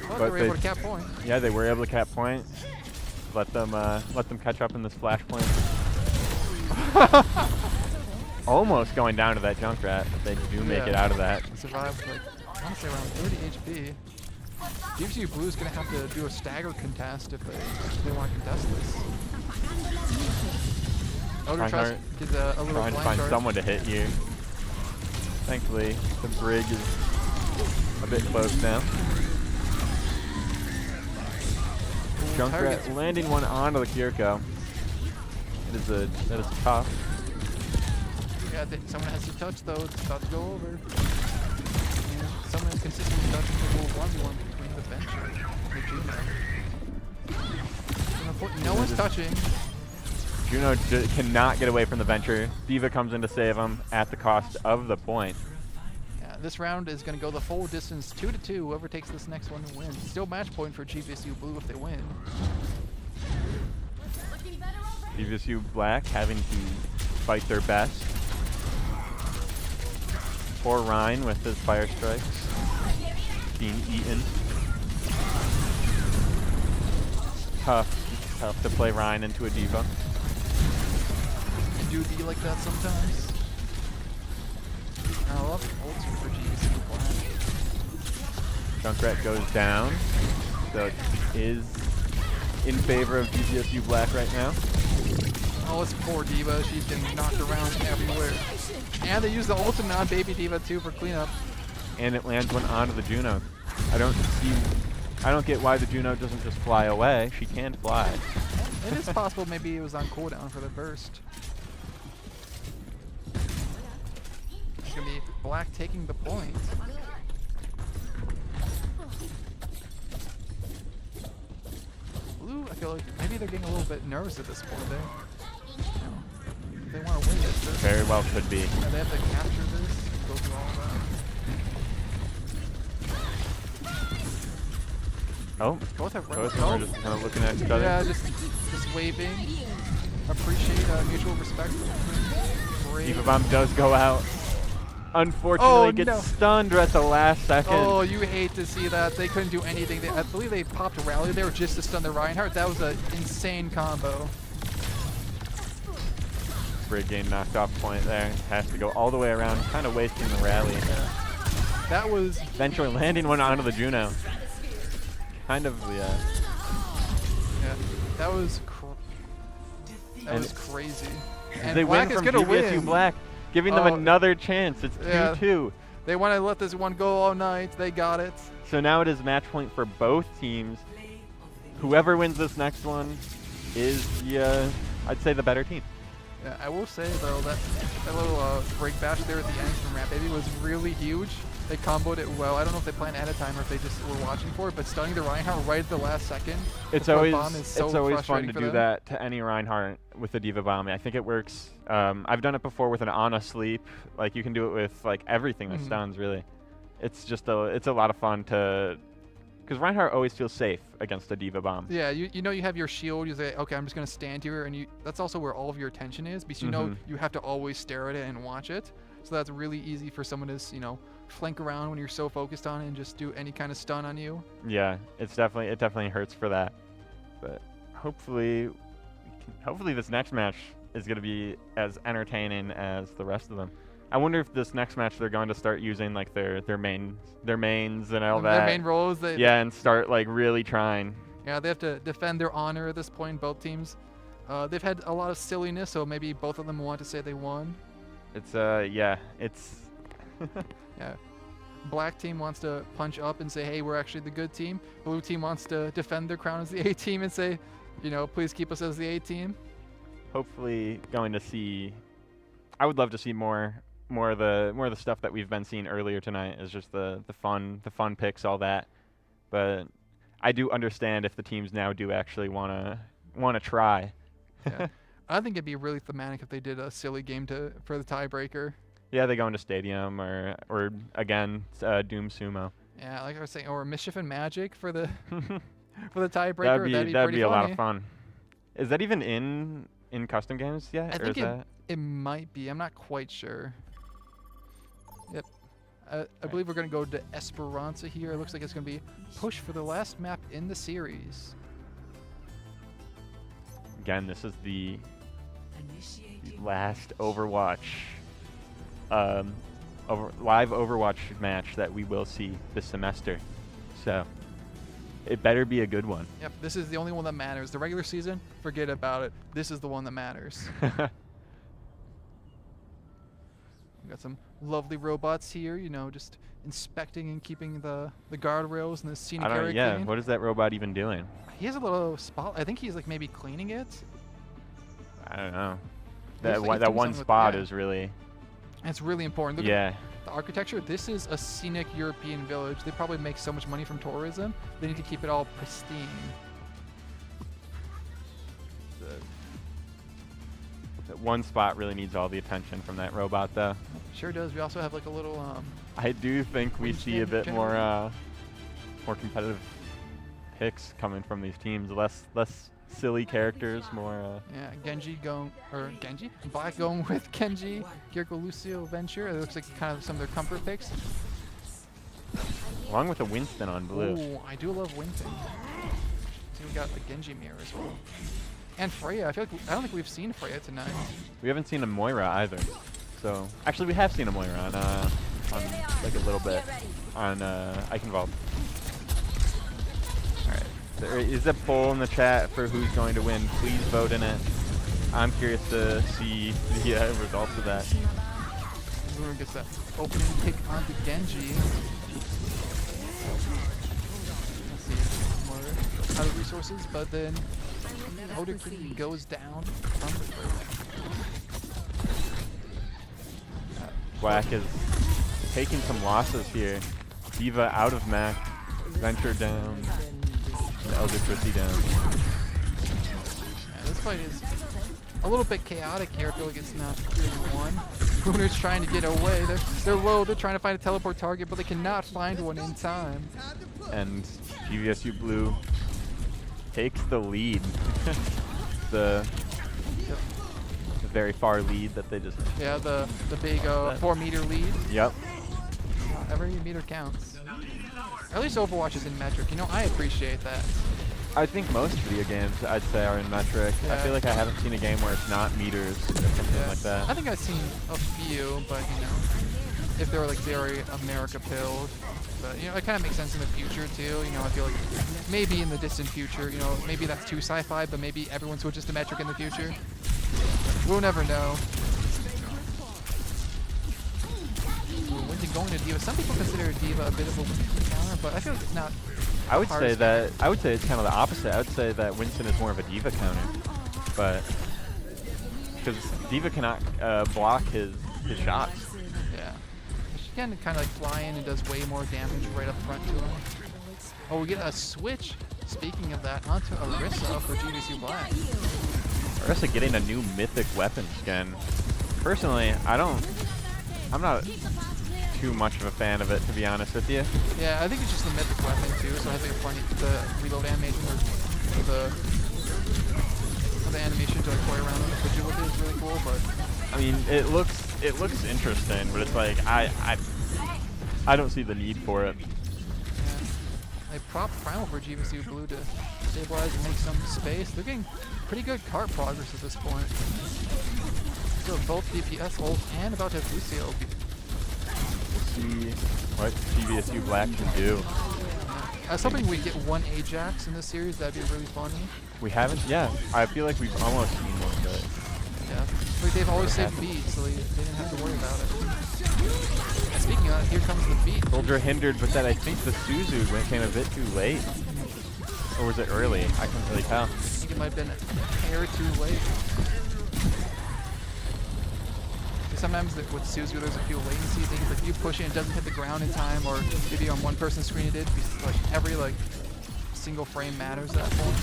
But But they were able to cap point. Yeah, they were able to cap point. Let them catch up in this flash point. Almost going down to that Junkrat, but they do make it out of that. Survived like, I want to say around 30 HP. GVSU Blue is going to have to do a stagger contest if they want to contest this. Elder Trust did a little trying to find someone to hit here. Thankfully, the brig is a bit close now. Junkrat landing one onto the Kiriko. That is tough. Yeah, someone has to touch though. It's about to go over. And someone is consistently touching the little 1v1 between the Venture and the Juno. No one's touching. Juno cannot get away from the Venture. D.Va comes in to save him at the cost of the point. Yeah, this round is going to go the full distance, 2-2. Whoever takes this next one wins. Still match point for GVSU Blue if they win. GVSU Black having to fight their best. Poor Ryan with his fire strikes being eaten. Tough to play Ryan into a D.Va. Do be like that sometimes. I love ults for GVSU Black. Junkrat goes down, so it is in favor of GVSU Black right now. Oh, it's poor D.Va. She's getting knocked around everywhere. And they use the ultimate on Baby D.Va too for cleanup. And it lands one onto the Juno. I don't get why the Juno doesn't just fly away. She can fly. It is possible maybe it was on cooldown for the burst. It's gonna be Black taking the point. Blue, I feel like maybe they're getting a little bit nervous at this point there. They want to win this. Very well could be. Yeah, they have to capture this, go through all that. Oh, Both have both of them are just kind of looking at each other. Yeah, just waving. Appreciate mutual respect. D.Va Bomb does go out. Unfortunately, gets stunned at the last second. Oh, you hate to see that. They couldn't do anything. I believe they popped a rally there just to stun the Reinhardt. That was an insane combo. Brig getting knocked off point there. Has to go all the way around, kind of wasting the rally. Yeah. That was... Venture landing one onto the Juno. Kind of, yeah. Yeah, that was crazy. And they Black win is from gonna GVSU win. Black, giving them another chance. It's 2-2. They want to let this one go all night. They got it. So now it is match point for both teams. Whoever wins this next one is I'd say the better team. Yeah, I will say though that little break bash there at the end from Rat Baby was really huge. They comboed it well. I don't know if they planned ahead of time or if they just were watching for it, but stunning the Reinhardt right at the last second. It's always fun to do that to any Reinhardt with the D.Va Bomb. I think it works. I've done it before with an Ana sleep. Like you can do it with like everything that stuns really. It's just it's a lot of fun to. Because Reinhardt always feels safe against a D.Va Bomb. Yeah, you know you have your shield. You say, okay, I'm just going to stand here. And that's also where all of your attention is. Because you know you have to always stare at it and watch it. So that's really easy for someone to, flank around when you're so focused on it and just do any kind of stun on you. Yeah, it definitely hurts for that. But hopefully this next match is going to be as entertaining as the rest of them. I wonder if this next match they're going to start using like their mains and all that. Their main roles. And start like really trying. Yeah, they have to defend their honor at this point. Both teams, they've had a lot of silliness, so maybe both of them want to say they won. It's yeah. Black team wants to punch up and say, hey, we're actually the good team. Blue team wants to defend their crown as the A team and say, please keep us as the A team. Hopefully, going to see. I would love to see more of the stuff that we've been seeing earlier tonight. Is just the fun picks, all that. But I do understand if the teams now do actually want to try. Yeah. I think it'd be really thematic if they did a silly game for the tiebreaker. Yeah, they go into Stadium or again Doom Sumo. Yeah, like I was saying, or Mischief and Magic for the for the tiebreaker. That'd be a lot of fun. Is that even in custom games yet? I think it might be. I'm not quite sure. I believe we're going to go to Esperanza here. It looks like it's going to be push for the last map in the series. Again, this is the Initiating last Overwatch, live Overwatch match that we will see this semester. So it better be a good one. Yep, this is the only one that matters. The regular season, forget about it. This is the one that matters. We got some lovely robots here, you know, just inspecting and keeping the guardrails and the scenic area Yeah, clean. what is that robot even doing? He has a little spot. I think he's like maybe cleaning it. I don't know. Looks like he's That doing one something with- spot yeah. is really, And it's really important. Look at yeah. the architecture. This is a scenic European village. They probably make so much money from tourism. They need to keep it all pristine. That one spot really needs all the attention from that robot, though. Sure does. We also have like a little I do think we see a Wingspan bit more generator. more competitive picks coming from these teams. Less silly characters, more. yeah, Black going with Genji, Kiriko, Lucio, Venture. It looks like kind of some of their comfort picks. Along with a Winston on blue. Ooh, I do love Winston. See, we got the Genji mirror as well. And Freya. I feel like I don't think we've seen Freya tonight. We haven't seen a Moira either. So actually, we have seen a Moira on like a little bit on Eichenwald. All right, there is a poll in the chat for who's going to win. Please vote in it. I'm curious to see the results of that. Everyone gets that opening kick onto Genji. Let's see more out of resources, but then Oderkin goes down from the first. Black is taking some losses here. Diva out of Mac. Venture down. The Elder Chrissy down. Yeah, this fight is a little bit chaotic here. I feel like it's not 3-1. Bruner's trying to get away. They're low. They're trying to find a teleport target, but they cannot find one in time. And GVSU Blue takes the lead. the very far lead that they just. Yeah, the big 4-meter lead. Yep. Every meter counts. At least Overwatch is in metric. You know, I appreciate that. I think most video games, I'd say, are in metric. I Yeah. feel like I haven't seen a game where it's not meters or something like I that. think I've seen a few, but you know, if they were like very America pilled. But you know, it kind of makes sense in the future too. You know, I feel like maybe in the distant future, you know, maybe that's too sci-fi, but maybe everyone switches to metric in the future. We'll never know. Winston going to Diva. Some people consider Diva a bit of a Winston counter, but I feel like it's not. I would say hardest that. I would say it's kind of the opposite. I would say that Winston is more of a Diva counter, but because Diva cannot block his shots. Yeah. She can kind of like fly in and does way more damage right up front to him. Oh, we get a switch. Speaking of that, onto Orisa for GVSU Black. Orisa getting a new mythic weapon skin. Personally, I'm not too much of a fan of it, to be honest with you. Yeah, I think it's just the mythic weapon too, so I think the reload animation or the animation to like play around with the agility is really cool, but I mean, it looks interesting, but it's like I don't see the need for it. yeah. They prop Primal for GVSU Blue to stabilize and make some space. They're getting pretty good cart progress at this point. So both DPS ult and about to have Lucio. We'll see what GVSU Black can do. I was hoping we'd get one Ajax in this series. That'd be really funny. We haven't, yeah. I feel like we've almost seen one, but Yeah, like they've always saved beat, so they didn't have to worry about it. And speaking of that, here comes the beat. Soldier hindered, but then I think the Suzu came a bit too late. Or was it early? I couldn't really tell. I think it might have been a hair too late. Sometimes with Suzu, there's a few latency things. Like if you push it and it doesn't hit the ground in time, or maybe on one person's screen it did. Like every single frame matters at that point.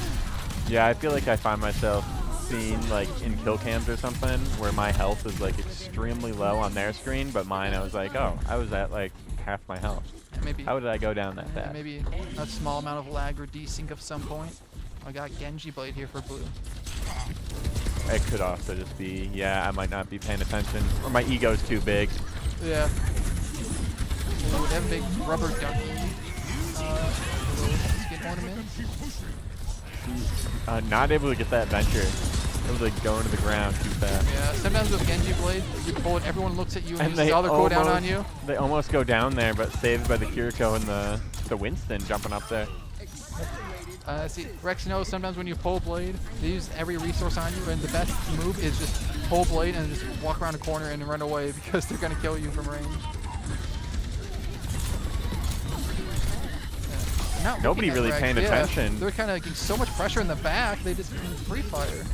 Yeah, I feel like I find myself seeing like in kill cams or something where my health is like extremely low on their screen, but mine I was like, oh, I was at like half my health. And maybe How did I go down that fast? maybe a small amount of lag or desync of some point. I got Genji Blade here for blue. It could also just be, yeah, I might not be paying attention, or my ego's too big. Yeah. have a big rubber ducky little skin ornament. Not able to get that venture. Able to go into the ground too fast. Yeah, sometimes with Genji Blade, you pull it, everyone looks at you and they uses other cooldown on you. They almost go down there, but saved by the Kiriko and the Winston jumping up there. See, Rex knows sometimes when you pull Blade, they use every resource on you, and the best move is just pull Blade and just walk around a corner and run away because they're going to kill you from range. Nobody really paying attention. They're kind of getting so much pressure in the back, they just free fire.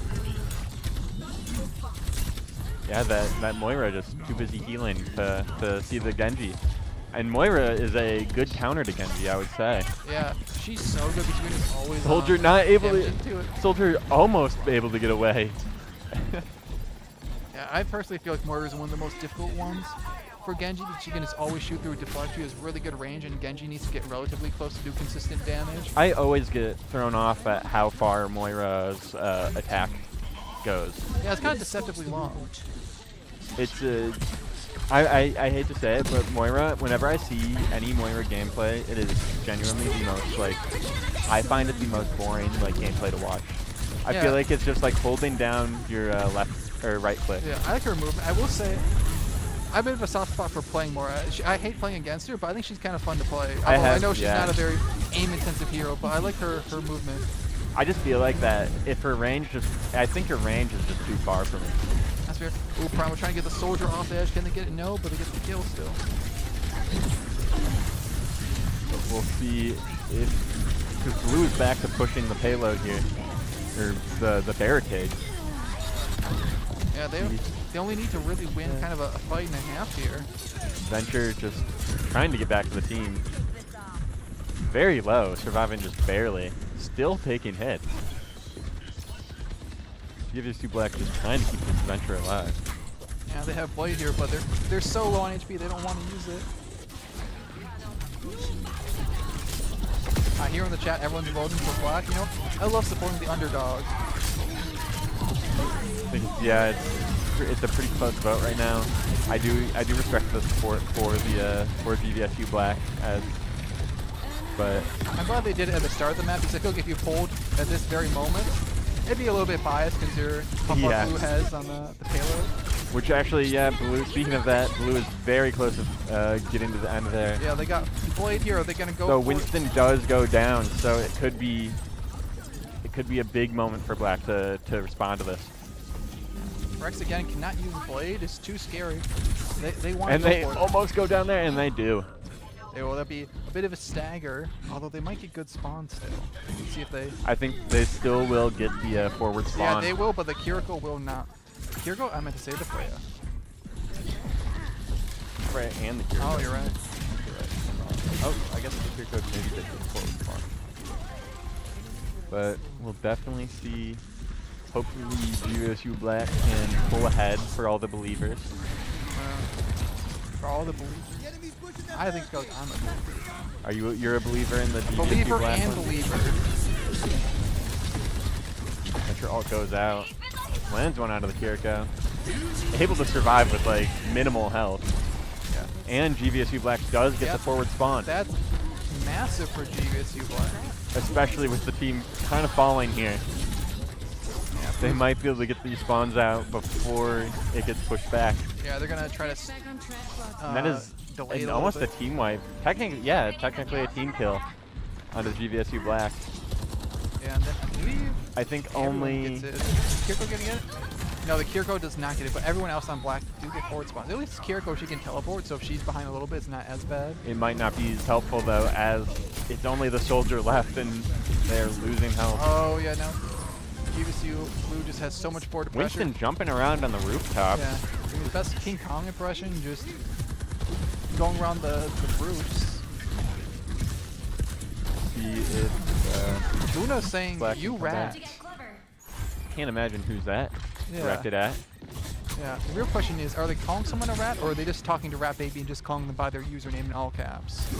Yeah, that Moira just too busy healing to see the Genji. And Moira is a good counter to Genji, I would say. Yeah, she's so good between us always. Soldier not able to. Soldier almost able to get away. Yeah, I personally feel like Moira is one of the most difficult ones for Genji because she can just always shoot through a deflect. She has really good range, and Genji needs to get relatively close to do consistent damage. I always get thrown off at how far Moira's attack goes. Yeah, it's kind of deceptively long. It's I hate to say it, but Moira, whenever I see any Moira gameplay, it is genuinely the most, like, I find it the most boring, like, gameplay to watch. I feel like it's just like holding down your left or right click. Yeah, I like her movement. I will say, I have a bit of a soft spot for playing Moira. I hate playing against her, but I think she's kind of fun to play. I know she's not a very aim-intensive hero, but I like her movement. I just feel like that if her range I think her range is just too far for me. That's fair. Ooh, Prime, we're trying to get the soldier off the edge. Can they get it? No, but they get the kill still. But we'll see if, because Blue is back to pushing the payload here, or the barricade. Yeah, they only need to really win kind of a fight and a half here. Venture just trying to get back to the team. Very low, surviving just barely. Still taking hits. GVSU Black just trying to keep this Venture alive. Yeah, they have Blade here, but they're so low on HP they don't want to use it. Here in the chat, everyone's voting for Black. You know, I love supporting the underdog. Yeah, it's a pretty close vote right now. I do respect the support for GVSU Black but I'm glad they did it at the start of the map because I feel like if you pulled at this very moment, it'd be a little bit biased considering how far Blue has on the payload. Which actually, yeah, Blue, speaking of that, Blue is very close to getting to the end there. Yeah, they got Blade here. Are they going to go So Winston does go down, so it could be a big moment for Black to respond to this. Rex again cannot use Blade. It's too scary. They want and to go they for it. almost go down there, and they do. Will that be a bit of a stagger? Although they might get good spawns still. Let's see if they. I think they still will get the forward spawn. Yeah, they will, but the Kiriko will not. Kiriko? I meant to say the Freya. Freya and the Kiriko. Oh, you're right. Oh, I guess the Kiriko maybe did get the forward spawn. But we'll definitely see. Hopefully, GVSU Black can pull ahead for all the believers. For all the believers. I think so. I'm a believer. You're a believer in the GVSU believer Black and one? believer. Venture ult goes out. Lands one out of the Kiriko. Able to survive with like minimal health. Yeah. And GVSU Black does get the forward spawn. That's massive for GVSU Black. Especially with the team kind of falling here. Yeah, they might be able to get these spawns out before it gets pushed back. Yeah, they're gonna try to. And that is almost a team wipe. Technically a team kill onto GVSU Black. Yeah, and then I think only. Gets it. Is Kiriko getting it? No, the Kiriko does not get it, but everyone else on Black do get forward spawns. At least Kiriko, she can teleport, so if she's behind a little bit, it's not as bad. It might not be as helpful though, as it's only the soldier left and they're losing health. Oh yeah, no. GVSU Blue just has so much forward pressure. Winston jumping around on the rooftop. Yeah, the best King Kong impression, just going around the roofs. See if Luna's saying, you rat. Can't imagine who's that directed at. Yeah, the real question is, are they calling someone a rat, or are they just talking to Rat Baby and just calling them by their username in all caps?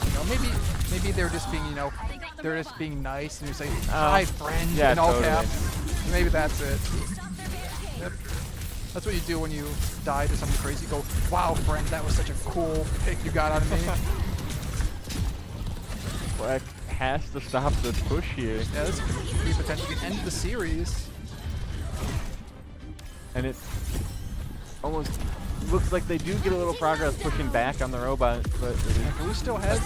You know, maybe they're just being, they're just being nice and you're saying, hi friend, in all caps. Maybe that's it. Yep. That's what you do when you die to something crazy. You go, wow, friend, that was such a cool pick you got out of me. Black has to stop the push here. Yeah, this could be potentially the end of the series. And it almost looks like they do get a little progress pushing back on the robot, but Blue still has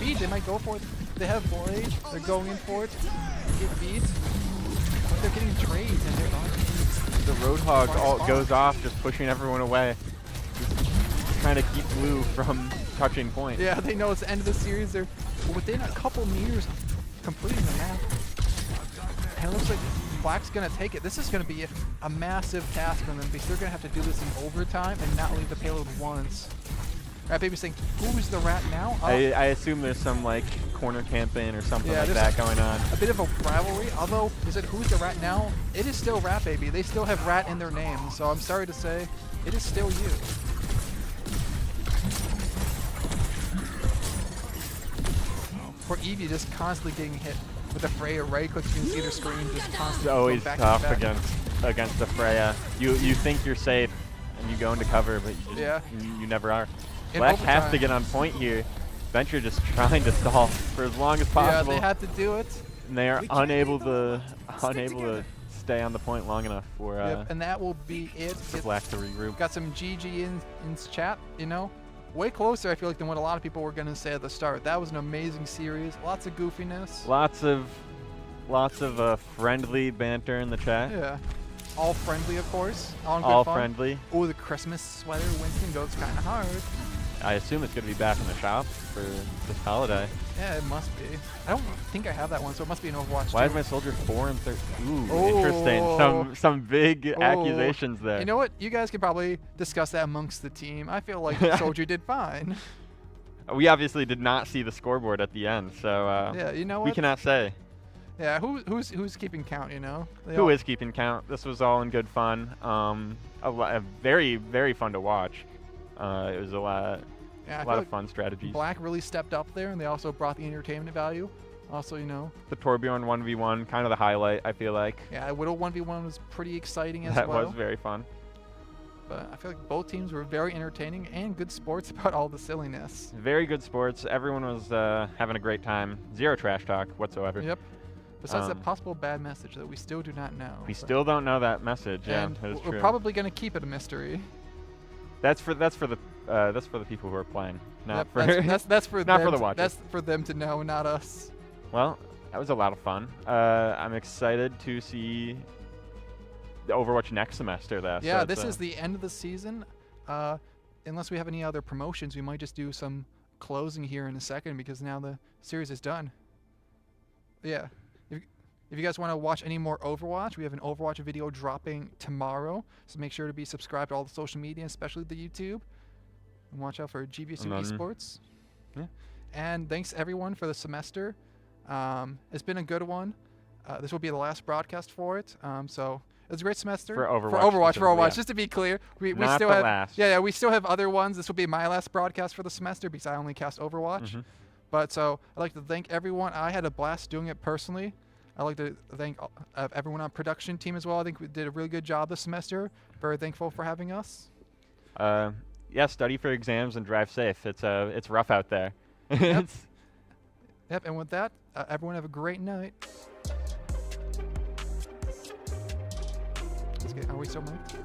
beat. They might go for it. They have Blade. They're going in for it. Get beat. But they're getting trades and they're on. the Roadhog goes off, just pushing everyone away. Just trying to keep Blue from touching point. Yeah, they know it's the end of the series. They're within a couple meters of completing the map. And it looks like Black's going to take it. This is going to be a massive task for them because they're going to have to do this in overtime and not leave the payload once. Rat Baby's saying, who's the rat now? I assume there's some like corner camping or something like that going on. A bit of a rivalry, although is it who's the rat now? It is still Rat Baby. They still have rat in their name, so I'm sorry to say, it is still you. For Eevee just constantly getting hit with the Freya right clicks, you can see their screen just constantly. It's always back tough against the Freya. You think you're safe and you go into cover, but you just you never are. Black has to get on point here. Venture just trying to stall for as long as possible. Yeah, they had to do it. And they are unable to stay on the point long enough for and that will be it. Black to regroup. Got some GG in chat, you know. Way closer, I feel like, than what a lot of people were going to say at the start. That was an amazing series. Lots of goofiness. Lots of friendly banter in the chat. Yeah. All friendly, of course. All friendly. Oh, the Christmas sweater Winston goes kind of hard. I assume it's going to be back in the shop for this holiday. Yeah, it must be. I don't think I have that one, so it must be an Overwatch. Why is my soldier 4 and 13? Ooh, interesting. Some big accusations there. You know what? You guys could probably discuss that amongst the team. I feel like soldier did fine. We obviously did not see the scoreboard at the end, so yeah, you know what? We cannot say. Yeah, who's keeping count? You know. Who is keeping count? This was all in good fun. Very, very fun to watch. It was a lot of fun strategies. Black really stepped up there, and they also brought the entertainment value. Also, you know. The Torbjorn 1v1, kind of the highlight, I feel like. Yeah, Widow 1v1 was pretty exciting as well. That was very fun. But I feel like both teams were very entertaining and good sports about all the silliness. Very good sports. Everyone was having a great time. Zero trash talk whatsoever. Yep. Besides that possible bad message that we still do not know. We still don't know that message. And yeah, that is we're true. probably going to keep it a mystery. That's for the people who are playing, not for that's for not them for the watchers. That's for them to know, not us. Well, that was a lot of fun. I'm excited to see the Overwatch next semester. Yeah, so this is the end of the season. Unless we have any other promotions, we might just do some closing here in a second because now the series is done. Yeah. If you guys want to watch any more Overwatch, we have an Overwatch video dropping tomorrow. So make sure to be subscribed to all the social media, especially the YouTube. And watch out for GVSU Esports. Yeah. And thanks everyone for the semester. It's been a good one. This will be the last broadcast for it. So it was a great semester. For Overwatch. Yeah. Just to be clear. We Not still the have last. Yeah, we still have other ones. This will be my last broadcast for the semester because I only cast Overwatch. But so I'd like to thank everyone. I had a blast doing it personally. I'd like to thank everyone on production team as well. I think we did a really good job this semester. Very thankful for having us. Yeah, study for exams and drive safe. It's rough out there. Yep. Yep. And with that, everyone have a great night. Are we still mic'd?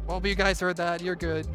Well, you guys heard that. You're good.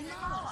my model.